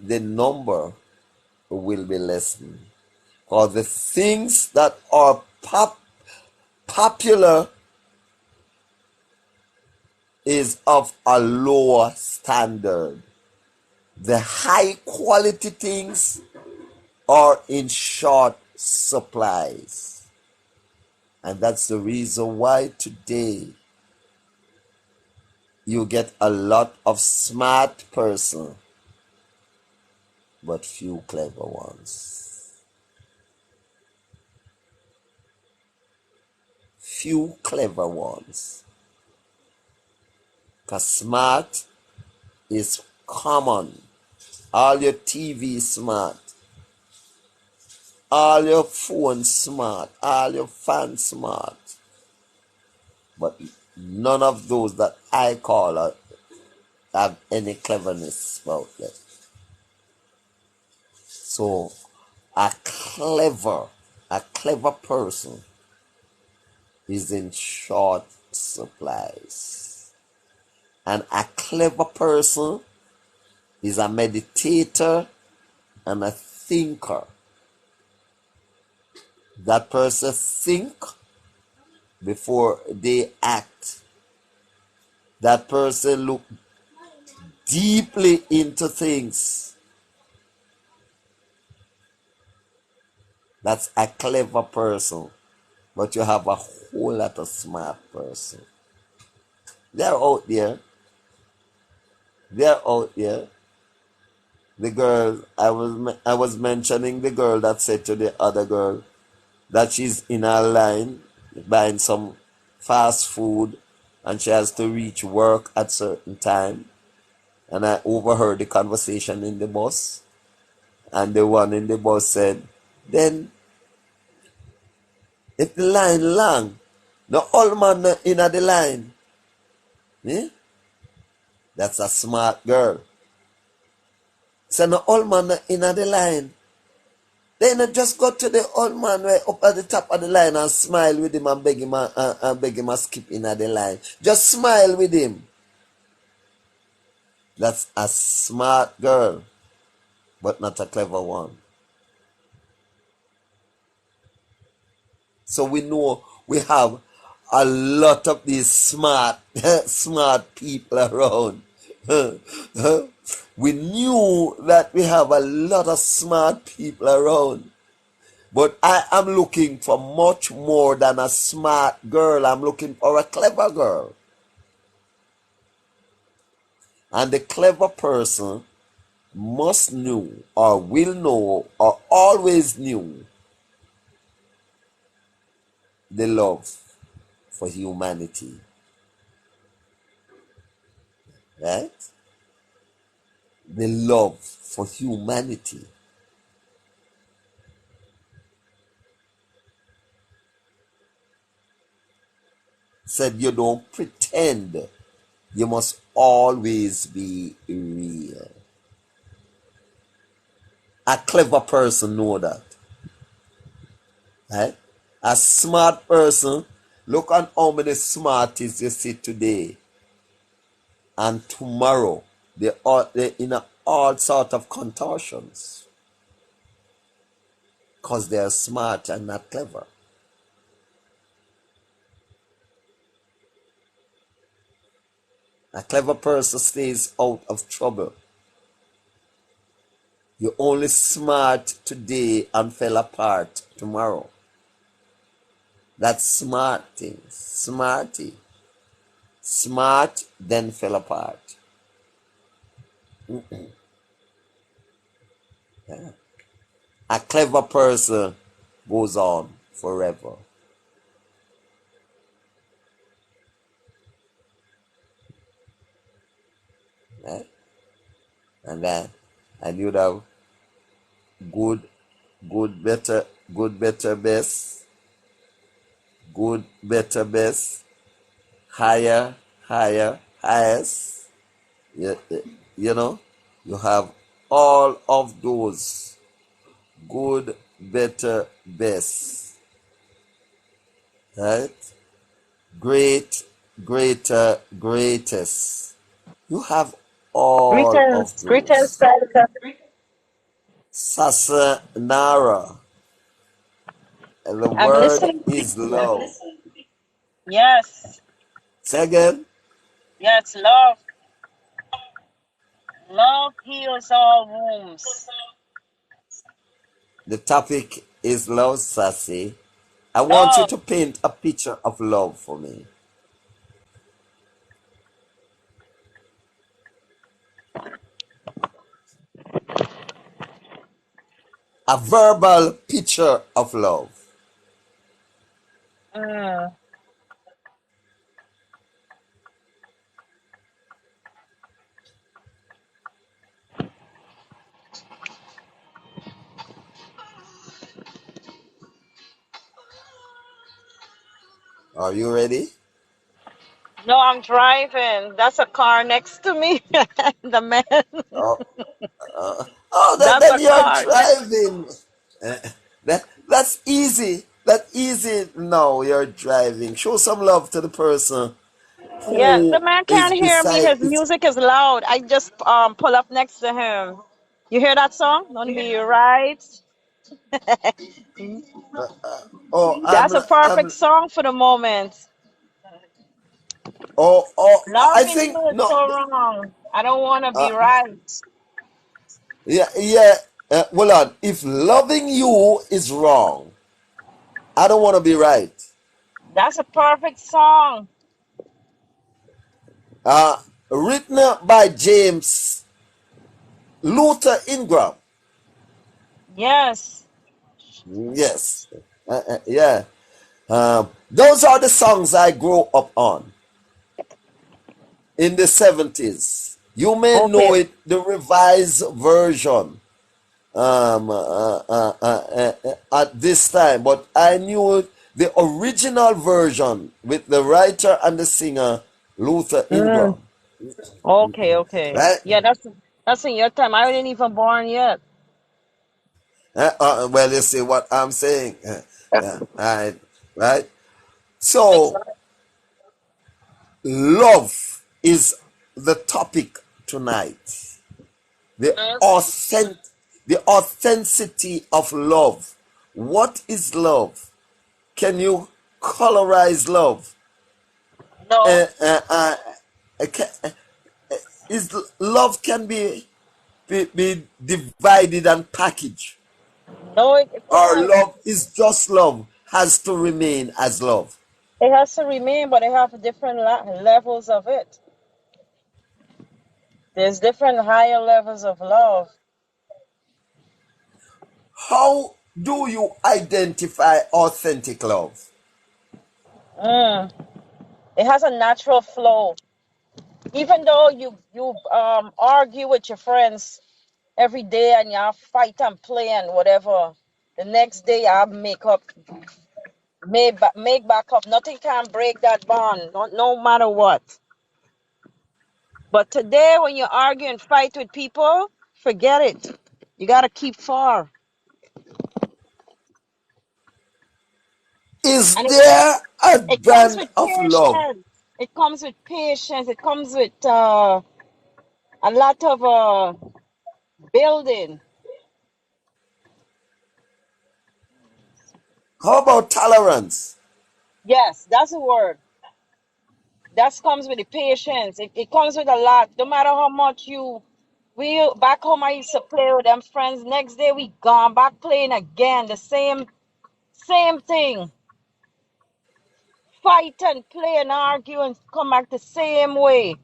the number will be lessened. Or the things that are popular is of a lower standard. The high quality things are in short supplies. And that's the reason why today you get a lot of smart person, but few clever ones. Few clever ones. Because smart is common. All your TV smart. All your phone smart. All your fan smart. But none of those that I call have any cleverness about them. So a clever person is in short supplies. And a clever person is a meditator and a thinker. That person think before they act. That person look deeply into things. That's a clever person. But you have a whole lot of smart person. They're out there. They're out there. The girl, I was mentioning the girl that said to the other girl that she's in her line buying some fast food and she has to reach work at certain time. And I overheard the conversation in the bus. And the one in the bus said, then if the line long, the old man in the line. Eh? That's a smart girl. So the old man in the line. Then I just go to the old man right up at the top of the line and smile with him and beg him and skip in the line. Just smile with him. That's a smart girl, but not a clever one. So we know we have a lot of these smart, smart people around. We knew that we have a lot of smart people around. But I am looking for much more than a smart girl. I'm looking for a clever girl. And the clever person must know or will know or always knew the love for humanity. Right? The love for humanity. Said you don't pretend. You must always be real. A clever person know that. Right? A smart person, look at how many smarties you see today. And tomorrow, they're in all sort of contortions. Because they're smart and not clever. A clever person stays out of trouble. You're only smart today and fell apart tomorrow. That's smart things. Smarty. Smart, then fell apart. Yeah. A clever person goes on forever. Right? And you'd have good, better, best, good, better, best, higher, highest. You know, you have all of those good, better, best, right? Great, greatest. You have all of Greetings, greetings, those. Pastor. Sasanara. And the I'm word listening to is you. love. Yes, Say again. yes, love. Love heals all wounds. The topic is love, Sassy. I want you Love. to paint a picture of love for me. A verbal picture of love. Mm. Are you ready? No, I'm driving. That's a car next to me. The man. Oh, oh That's then a you're car next. driving. That's easy. That's easy. No, you're driving. Show some love to the person Yeah, the who man is can't hear me. beside His it. music is loud. I just pull up next to him. You hear that song? Don't be right. Oh, That's a perfect song for the moment. I Loving think you is no. so wrong. I don't want to be Uh, right. yeah. Hold on. If loving you is wrong, I don't want to be right. That's a perfect song. Uh, Written by James Luther Ingram. Yes. Yes. Yeah. Those are the songs I grew up on in the 70s. You may Okay. know it, the revised version at this time, but I knew the original version with the writer and the singer Luther Mm. Ingram. Okay, okay. Right? Yeah, that's in your time. I ain't even born yet. Well, you see what I'm saying. Yeah, right. That's So, right. love is the topic tonight. The Mhm. the authenticity of love. What is love? Can you colorize love? No, Uh, uh, uh, is love can be divided and packaged, no, it or can't. love is just love, has to remain as love. It has to remain, but they have different levels of it. There's different higher levels of love. How do you identify authentic love? Mm. It has a natural flow. Even though you argue with your friends every day and y'all fight and play and whatever, the next day y'all make back up. Nothing can break that bond, no matter what. But today, when you argue and fight with people, forget it. You gotta keep far. Is And there a it comes brand with of love? patience. It comes with patience. It comes with a lot of building. How about tolerance? Yes, that's the word. That comes with the patience. It comes with a lot. No matter how much we back home, I used to play with them friends. Next day we gone back playing again. The same thing. Fight and play and argue and come back the same way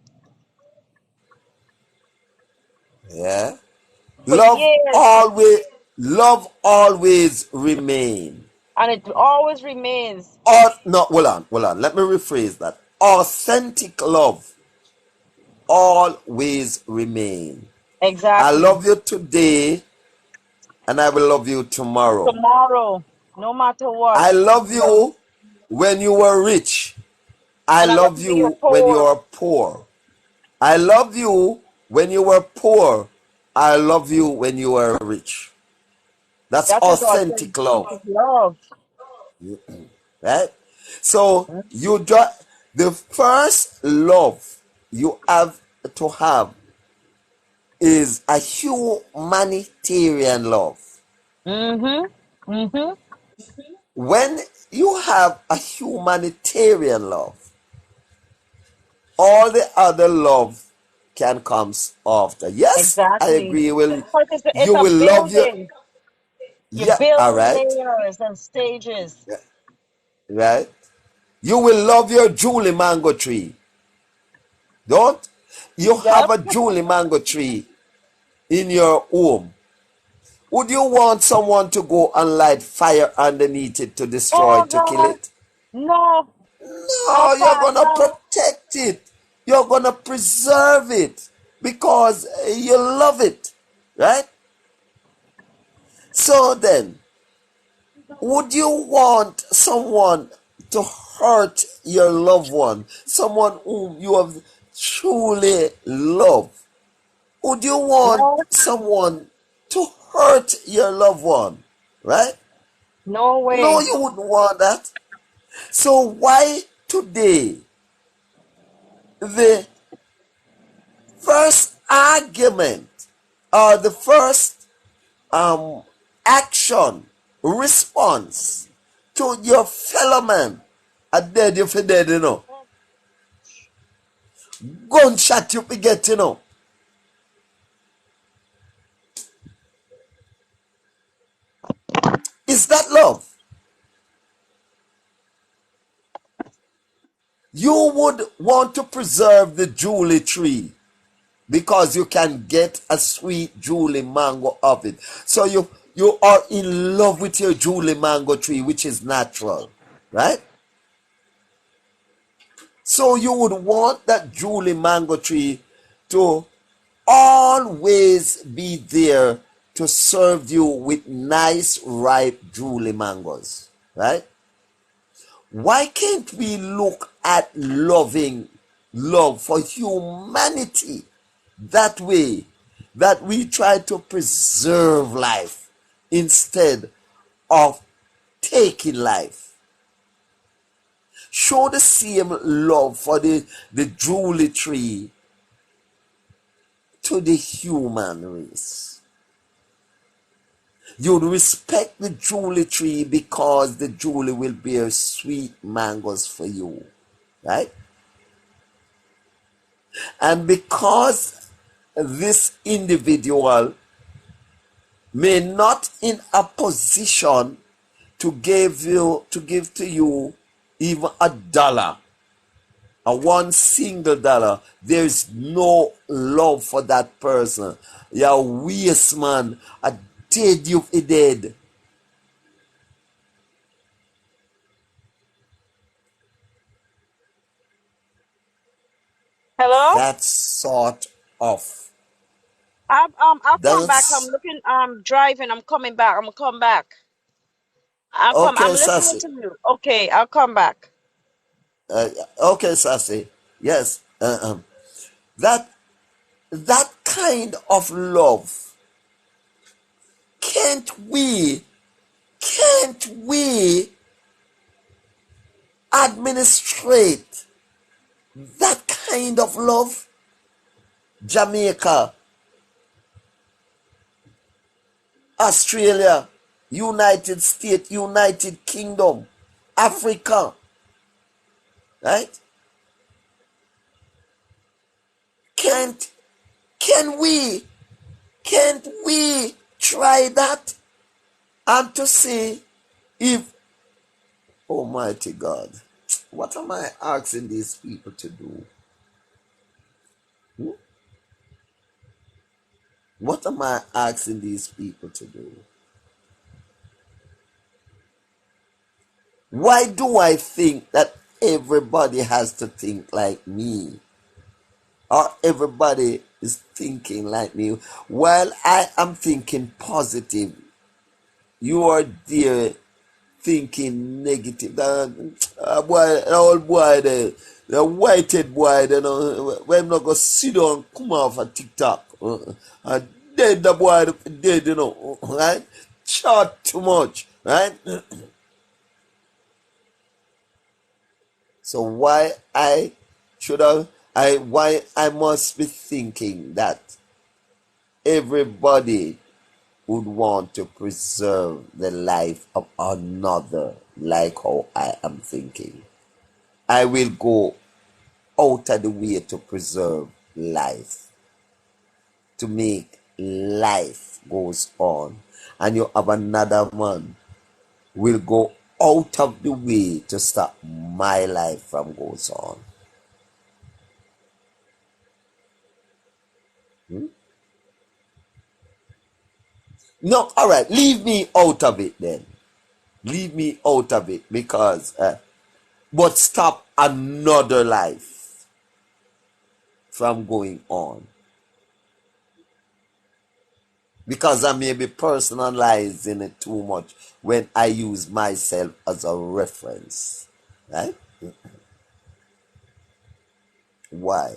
Yeah. for Love years, always love always remain. and it always remains. Or no, hold on. Let me rephrase that. Authentic love always remain. I Exactly. love you today and I will love you tomorrow. Tomorrow, no matter what. I love you when you were rich. I And I love love you when you're you when you poor. are poor. I love you when you were poor. I love you when you were rich. That's That is authentic authentic love, love. right? So Mm. you drive. The first love you have to have is a humanitarian love. Mm-hmm. Mm-hmm. When you have a humanitarian love, all the other love can come after. Yes, I Exactly. agree. Well, Because it's you a will love your, building. You yeah, build all in right, layers and stages. right. You will love your Julie mango tree. Don't you have Yep. a Julie mango tree in your home? Would you want someone to go and light fire underneath it to destroy, Oh to kill God. it? No. No, No, you're God, gonna no. protect it. You're gonna preserve it because you love it, right? So then, would you want someone to hurt your loved one, someone whom you have truly loved? Would you want No. someone to hurt your loved one, right? No No, way. you wouldn't want that. So why today the first argument or the first um, action response to your fellow man are dead if you dead, you know. Gunshot you get, you know. Is that love? You would want to preserve the Julie tree because you can get a sweet Julie mango of it. So you are in love with your Julie mango tree, which is natural, right? So you would want that Julie mango tree to always be there to serve you with nice ripe Julie mangoes, right? Why can't we look at loving love for humanity that way, that we try to preserve life instead of taking life? Show the same love for the Julie tree to the human race. You'd respect the Julie tree because the Julie will bear sweet mangoes for you, right? And because this individual may not in a position to give to you even $1, a one single dollar, there's no love for that person. You're waste man, a dead you dead. Hello? That sort of I'll come back. I'm that's looking driving. I'm coming back. I'm gonna come back. I'm okay, listening Sassy. to you. Okay, I'll come back. uh, okay, Sassy. Yes. That that kind of love, can't we administrate that kind of love? Jamaica, Australia, United States, United Kingdom, Africa, right? Can't can we can't we try that and to see if, Almighty God, what am I asking these people to do? Hmm? What am I asking these people to do? Why do I think that everybody has to think like me? Or everybody is thinking like me? While I am thinking positive, you are there thinking negative. Boy, the old boy, the white-head boy, you know, when not go sit down, come off a TikTok. And dead the boy, dead, you know, right? Chat too much, right? So why I must be thinking that everybody would want to preserve the life of another like how I am thinking. I will go out of the way to preserve life, to make life goes on. And you have another man will go out of the way to stop my life from goes on. No, all right, leave me out of it then. Leave me out of it because, but stop another life from going on. Because I may be personalizing it too much when I use myself as a reference. Right? Why?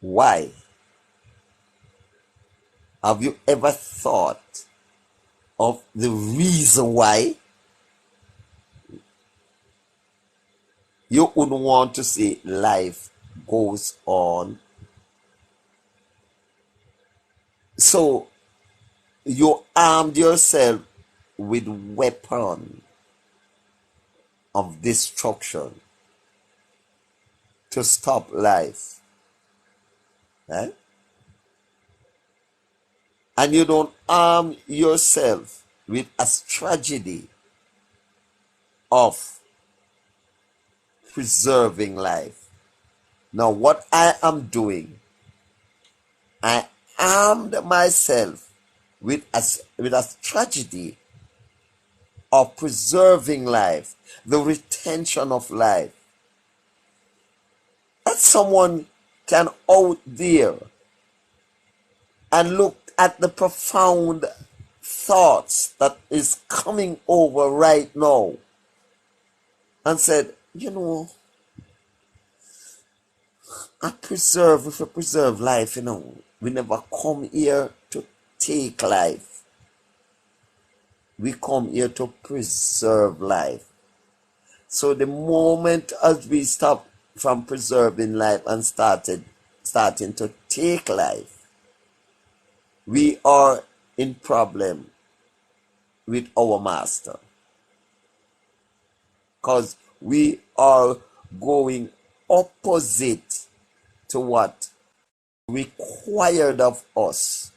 Why? Have you ever thought of the reason why you would want to see life goes on? So you armed yourself with weapon of destruction to stop life, right? And you don't arm yourself with a tragedy of preserving life. Now, what I am doing, I armed myself with a tragedy of preserving life, the retention of life. That someone can out there and look at the profound thoughts that is coming over right now and said, you know, if I preserve life, you know, we never come here to take life. We come here to preserve life. So the moment as we stop from preserving life and starting to take life, we are in problem with our master. Because we are going opposite to what required of us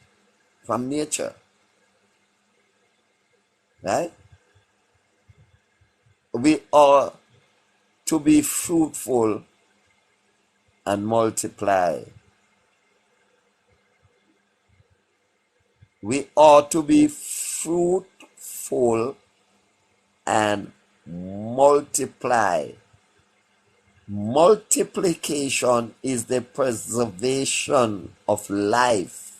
from nature. Right? We are to be fruitful and multiply. We are to be fruitful and multiply. Multiplication is the preservation of life.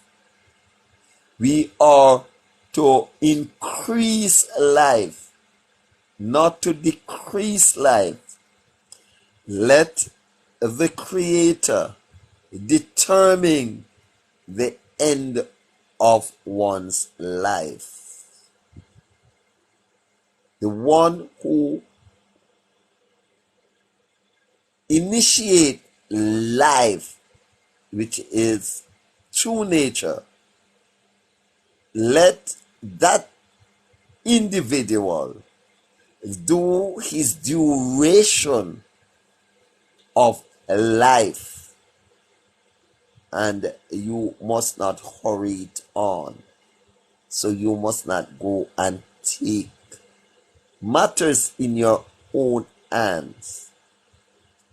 We are to increase life, not to decrease life. Let the Creator determine the end of one's life. The one who initiate life, which is true nature, let that individual do his duration of life, and you must not hurry it on. So you must not go and take matters in your own hands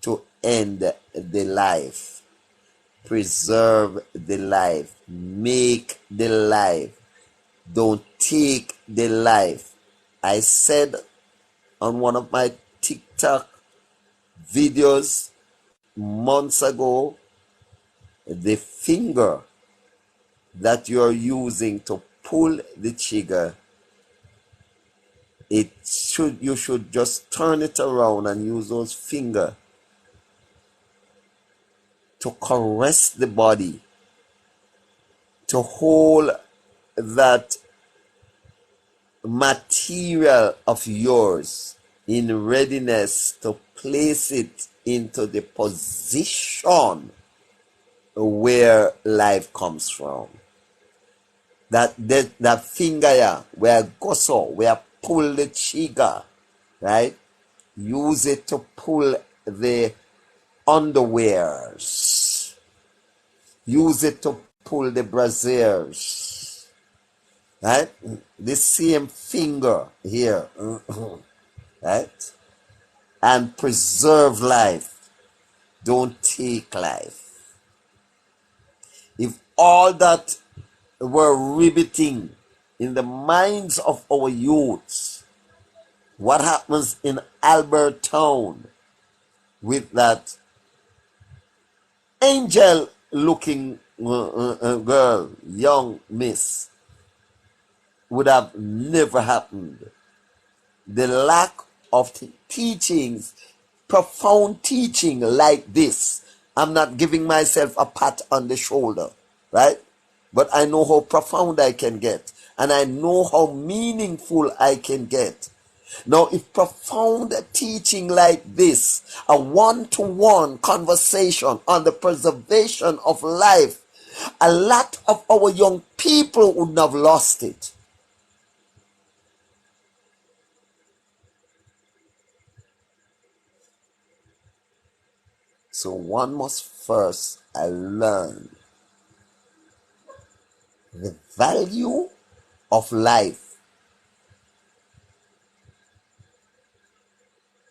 to end the life. Preserve the life. Make the life. Don't take the life. I said on one of my TikTok videos months ago, the finger that you're using to pull the trigger, you should just turn it around and use those fingers to caress the body, to hold that material of yours in readiness to place it into the position where life comes from. That finger yeah, where go so, where pull the trigger, right? Use it to pull the underwears. Use it to pull the brassiers. Right? The same finger here. Right? And preserve life. Don't take life. If all that were riveting in the minds of our youths, what happens in Albertown with that angel looking girl, young miss, would have never happened. The lack of teachings, profound teaching like this. I'm not giving myself a pat on the shoulder, right? But I know how profound I can get, and I know how meaningful I can get. Now, if profound teaching like this, a one-to-one conversation on the preservation of life, a lot of our young people would have lost it. So one must first learn the value of life.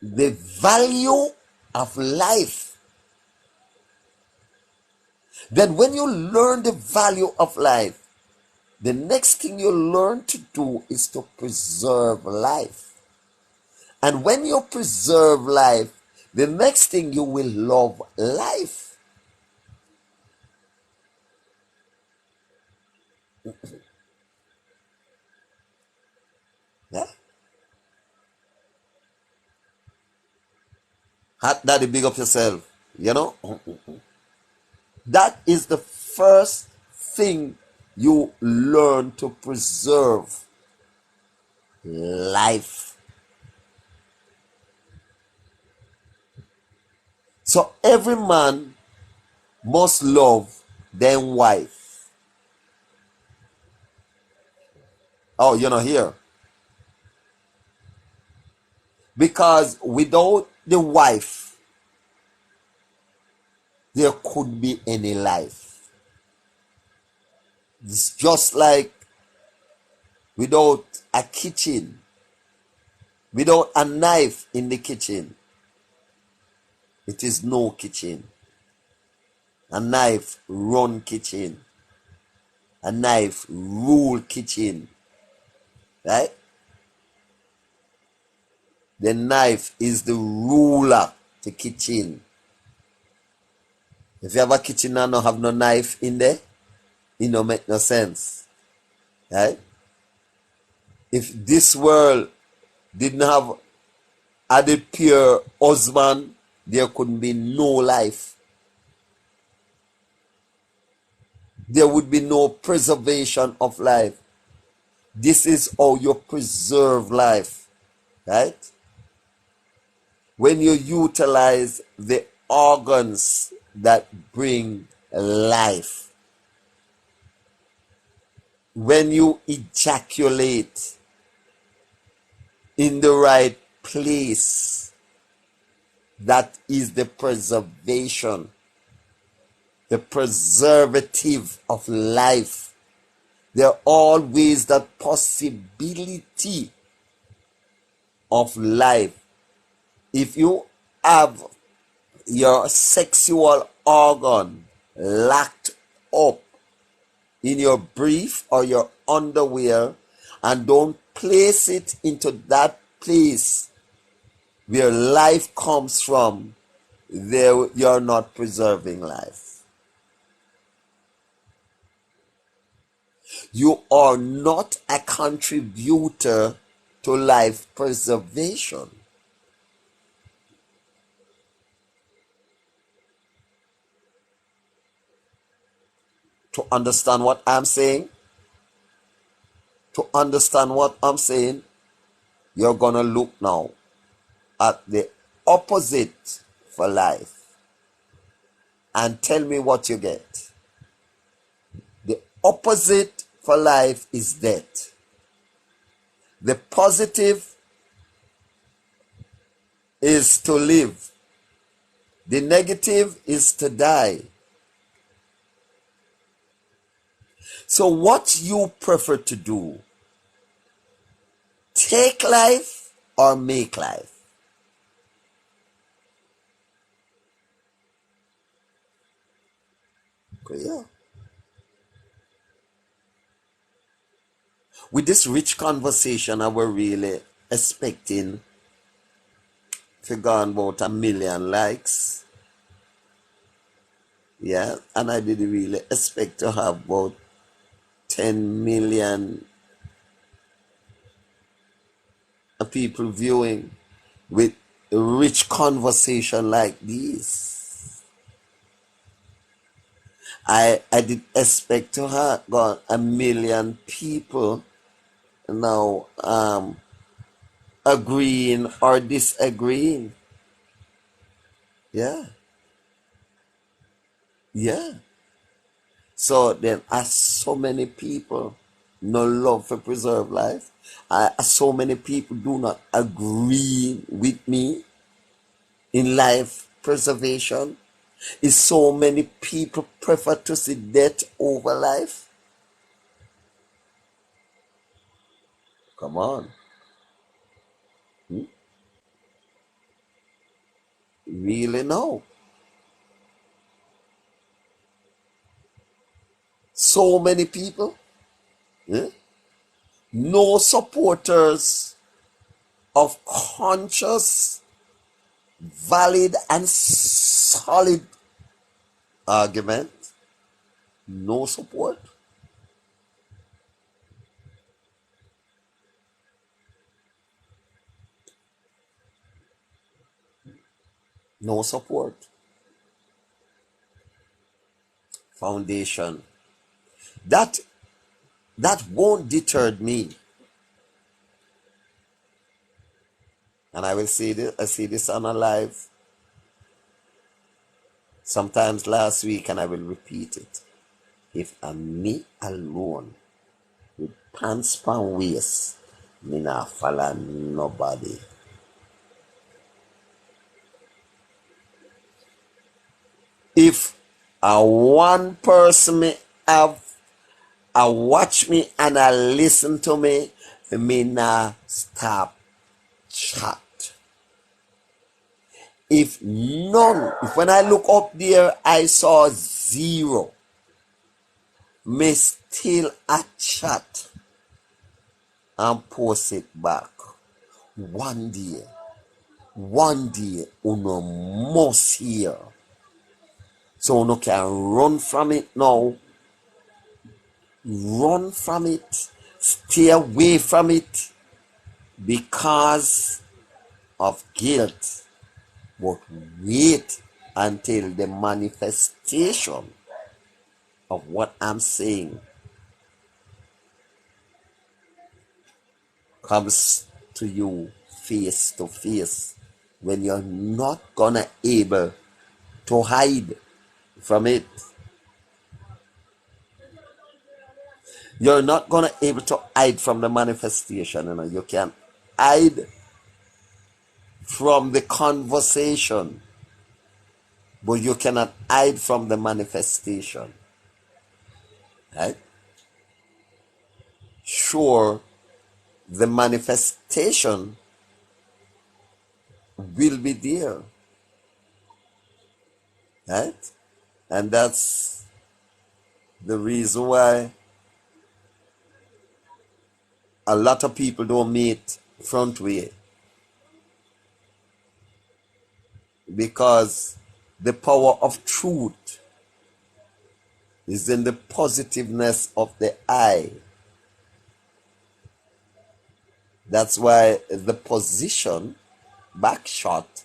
The value of life. Then when you learn the value of life, the next thing you learn to do is to preserve life. And when you preserve life, the next thing you will love life. Yeah? Hot daddy, big up yourself. You know? That is the first thing you learn to preserve life. So every man must love them wife. Oh, you're not here. Because without the wife, there couldn't be any life. It's just like without a kitchen, without a knife in the kitchen, it is no kitchen. A knife run kitchen. A knife rule kitchen. Right? The knife is the ruler to kitchen. If you have a kitchen and not have no knife in there, it don't make no sense. Right? If this world didn't have added pure husband, there couldn't be no life. There would be no preservation of life. This is how you preserve life. Right? When you utilize the organs that bring life. When you ejaculate in the right place, that is the preservation, the preservative of life. There always that possibility of life. If you have your sexual organ locked up in your brief or your underwear and don't place it into that place where life comes from, there you're not preserving life. You are not a contributor to life preservation. To understand what I'm saying, to understand what I'm saying, you're going to look now at the opposite for life and tell me what you get. The opposite for life is death. The positive is to live. The negative is to die. So what you prefer to do? Take life or make life? Yeah. With this rich conversation, I were really expecting to go on about 1 million likes. Yeah, and I didn't really expect to have about 10 million people viewing with a rich conversation like this. I did expect to have got 1 million people now agreeing or disagreeing. Yeah. Yeah. So then as so many people no love for preserve life, so many people do not agree with me in life preservation, is so many people prefer to see death over life. Come on. Really no. So many people. Yeah? No supporters of conscious, valid, and solid argument. No support. No support. Foundation. That won't deter me. And I will see this. I see this on a live sometimes last week, and I will repeat it. If I'm me alone with pants pan waist, me not follow nobody. If a one person me have a watch me and a listen to me, me not stop chat. If none, if when I look up there I saw 0, me still a chat and post it back. One day, uno must hear. So uno can run from it now. Run from it. Stay away from it because of guilt. But wait until the manifestation of what I'm saying comes to you face to face, when you're not gonna able to hide from it. You're not gonna able to hide from the manifestation. You can hide from the conversation, but you cannot hide from the manifestation. Right? Sure, the manifestation will be there. Right? And that's the reason why a lot of people don't meet front way, because the power of truth is in the positiveness of the I. That's why the position back shot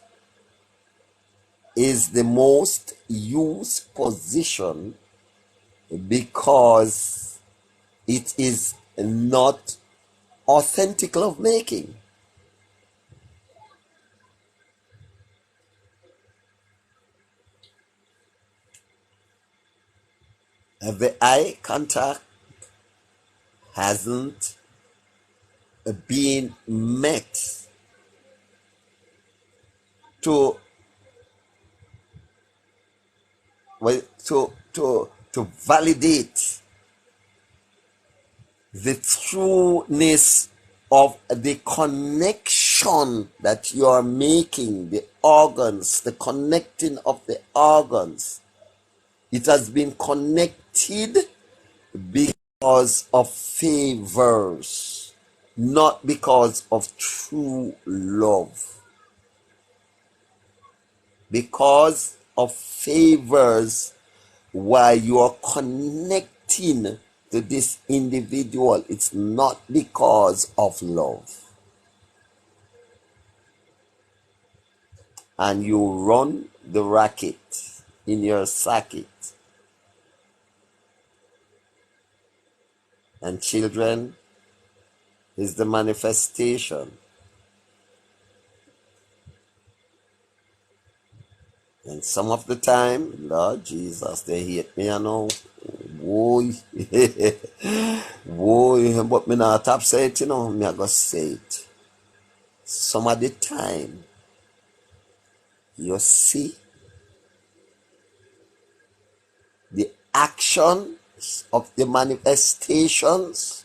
is the most used position, because it is not authentic love making. The eye contact hasn't been met to validate the trueness of the connection that you are making, the organs, the connecting of the organs. It has been connected because of favors, not because of true love. Because of favors, while you are connecting to this individual, it's not because of love. And you run the racket in your circuit. And children is the manifestation. And some of the time, Lord Jesus, they hate me, I know. Boy. Boy, but me not top say it, me I go say it. Some of the time, you see the actions of the manifestations,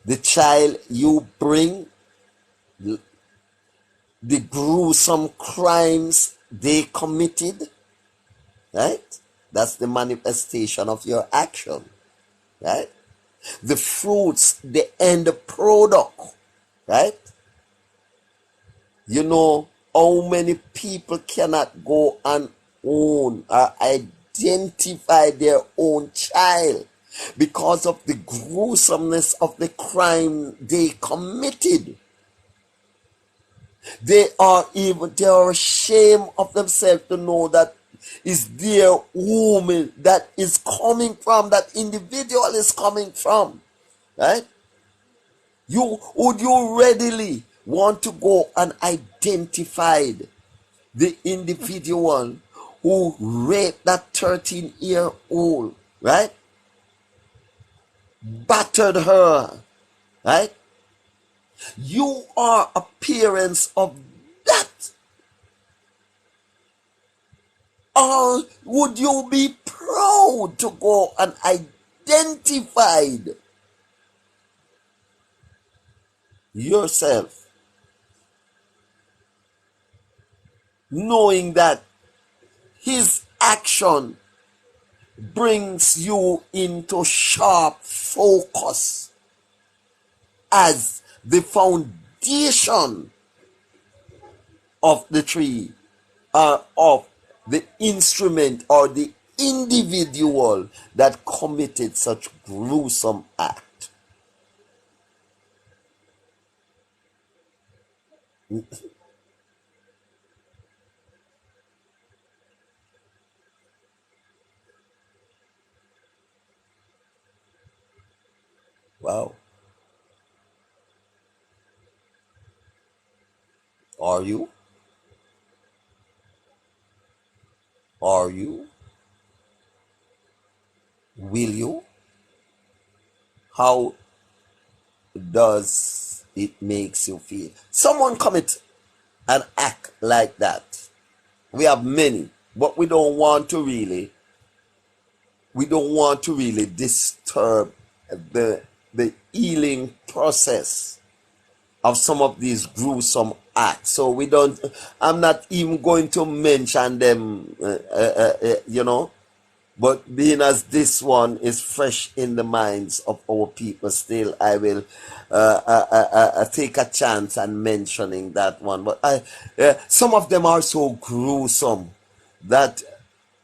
the child you bring, the gruesome crimes they committed, right? That's the manifestation of your action, right? The fruits, the end product, right? You know how many people cannot go and own or identify their own child because of the gruesomeness of the crime they committed. They are ashamed of themselves to know that is their woman that is coming from, that individual is coming from, right? Would you readily want to go and identify the individual who raped that 13-year-old, right? Battered her, right? You are a parent of that. Or would you be proud to go and identify yourself, knowing that his action brings you into sharp focus as the foundation of the tree, of the instrument or the individual that committed such gruesome act? Wow. Are you? Are you? Will you? How does it makes you feel? Someone commit an act like that. We have many, but we don't want to really disturb the healing process of some of these gruesome acts. So I'm not even going to mention them, but being as this one is fresh in the minds of our people still, I will take a chance and mentioning that one. But some of them are so gruesome that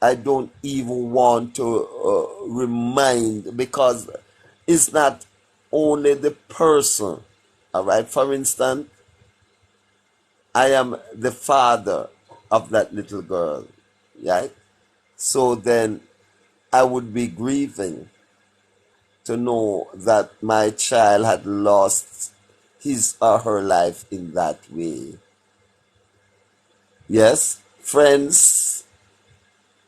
I don't even want to remind, because it's not only the person. All right, for instance, I am the father of that little girl, right? So then I would be grieving to know that my child had lost his or her life in that way. Yes, friends,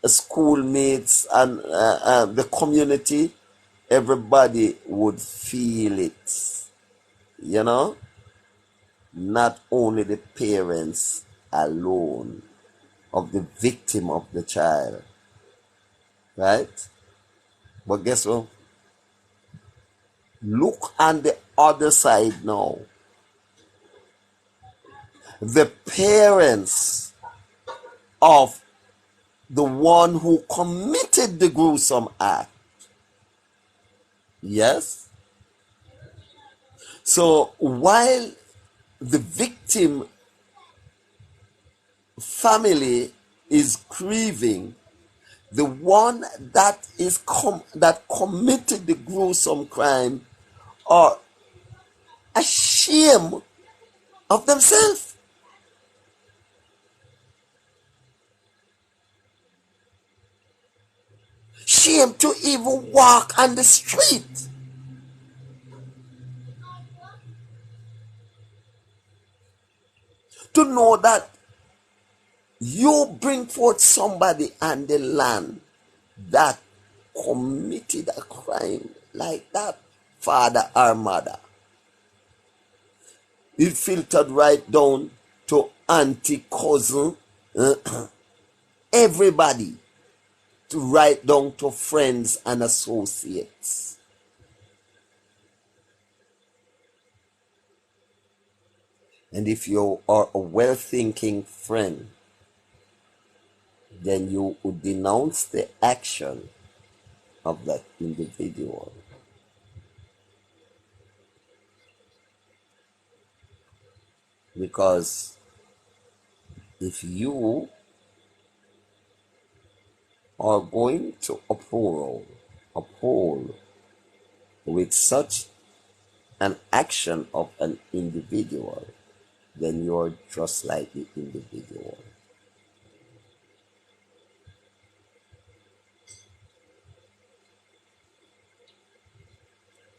schoolmates, and the community, everybody would feel it, you know, not only the parents alone of the victim of the child, right? But guess what? Look on the other side now. The parents of the one who committed the gruesome act. Yes? So while the victim family is grieving, the one that that committed the gruesome crime are ashamed of themselves. Shame to even walk on the street. To know that you bring forth somebody on the land that committed a crime like that, father or mother. It filtered right down to auntie, cousin, everybody, to right down to friends and associates. And if you are a well-thinking friend, then you would denounce the action of that individual. Because if you are going to uphold with such an action of an individual, then you're just like the individual.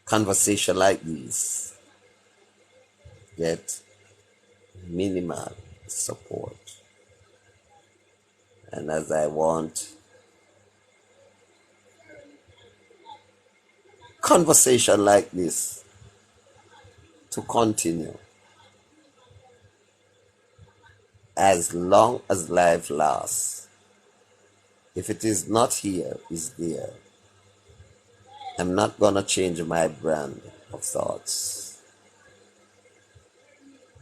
Conversation like these get minimal support. And as I want conversation like this to continue as long as life lasts, if it is not here, it's there. I'm not gonna change my brand of thoughts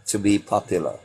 to be popular.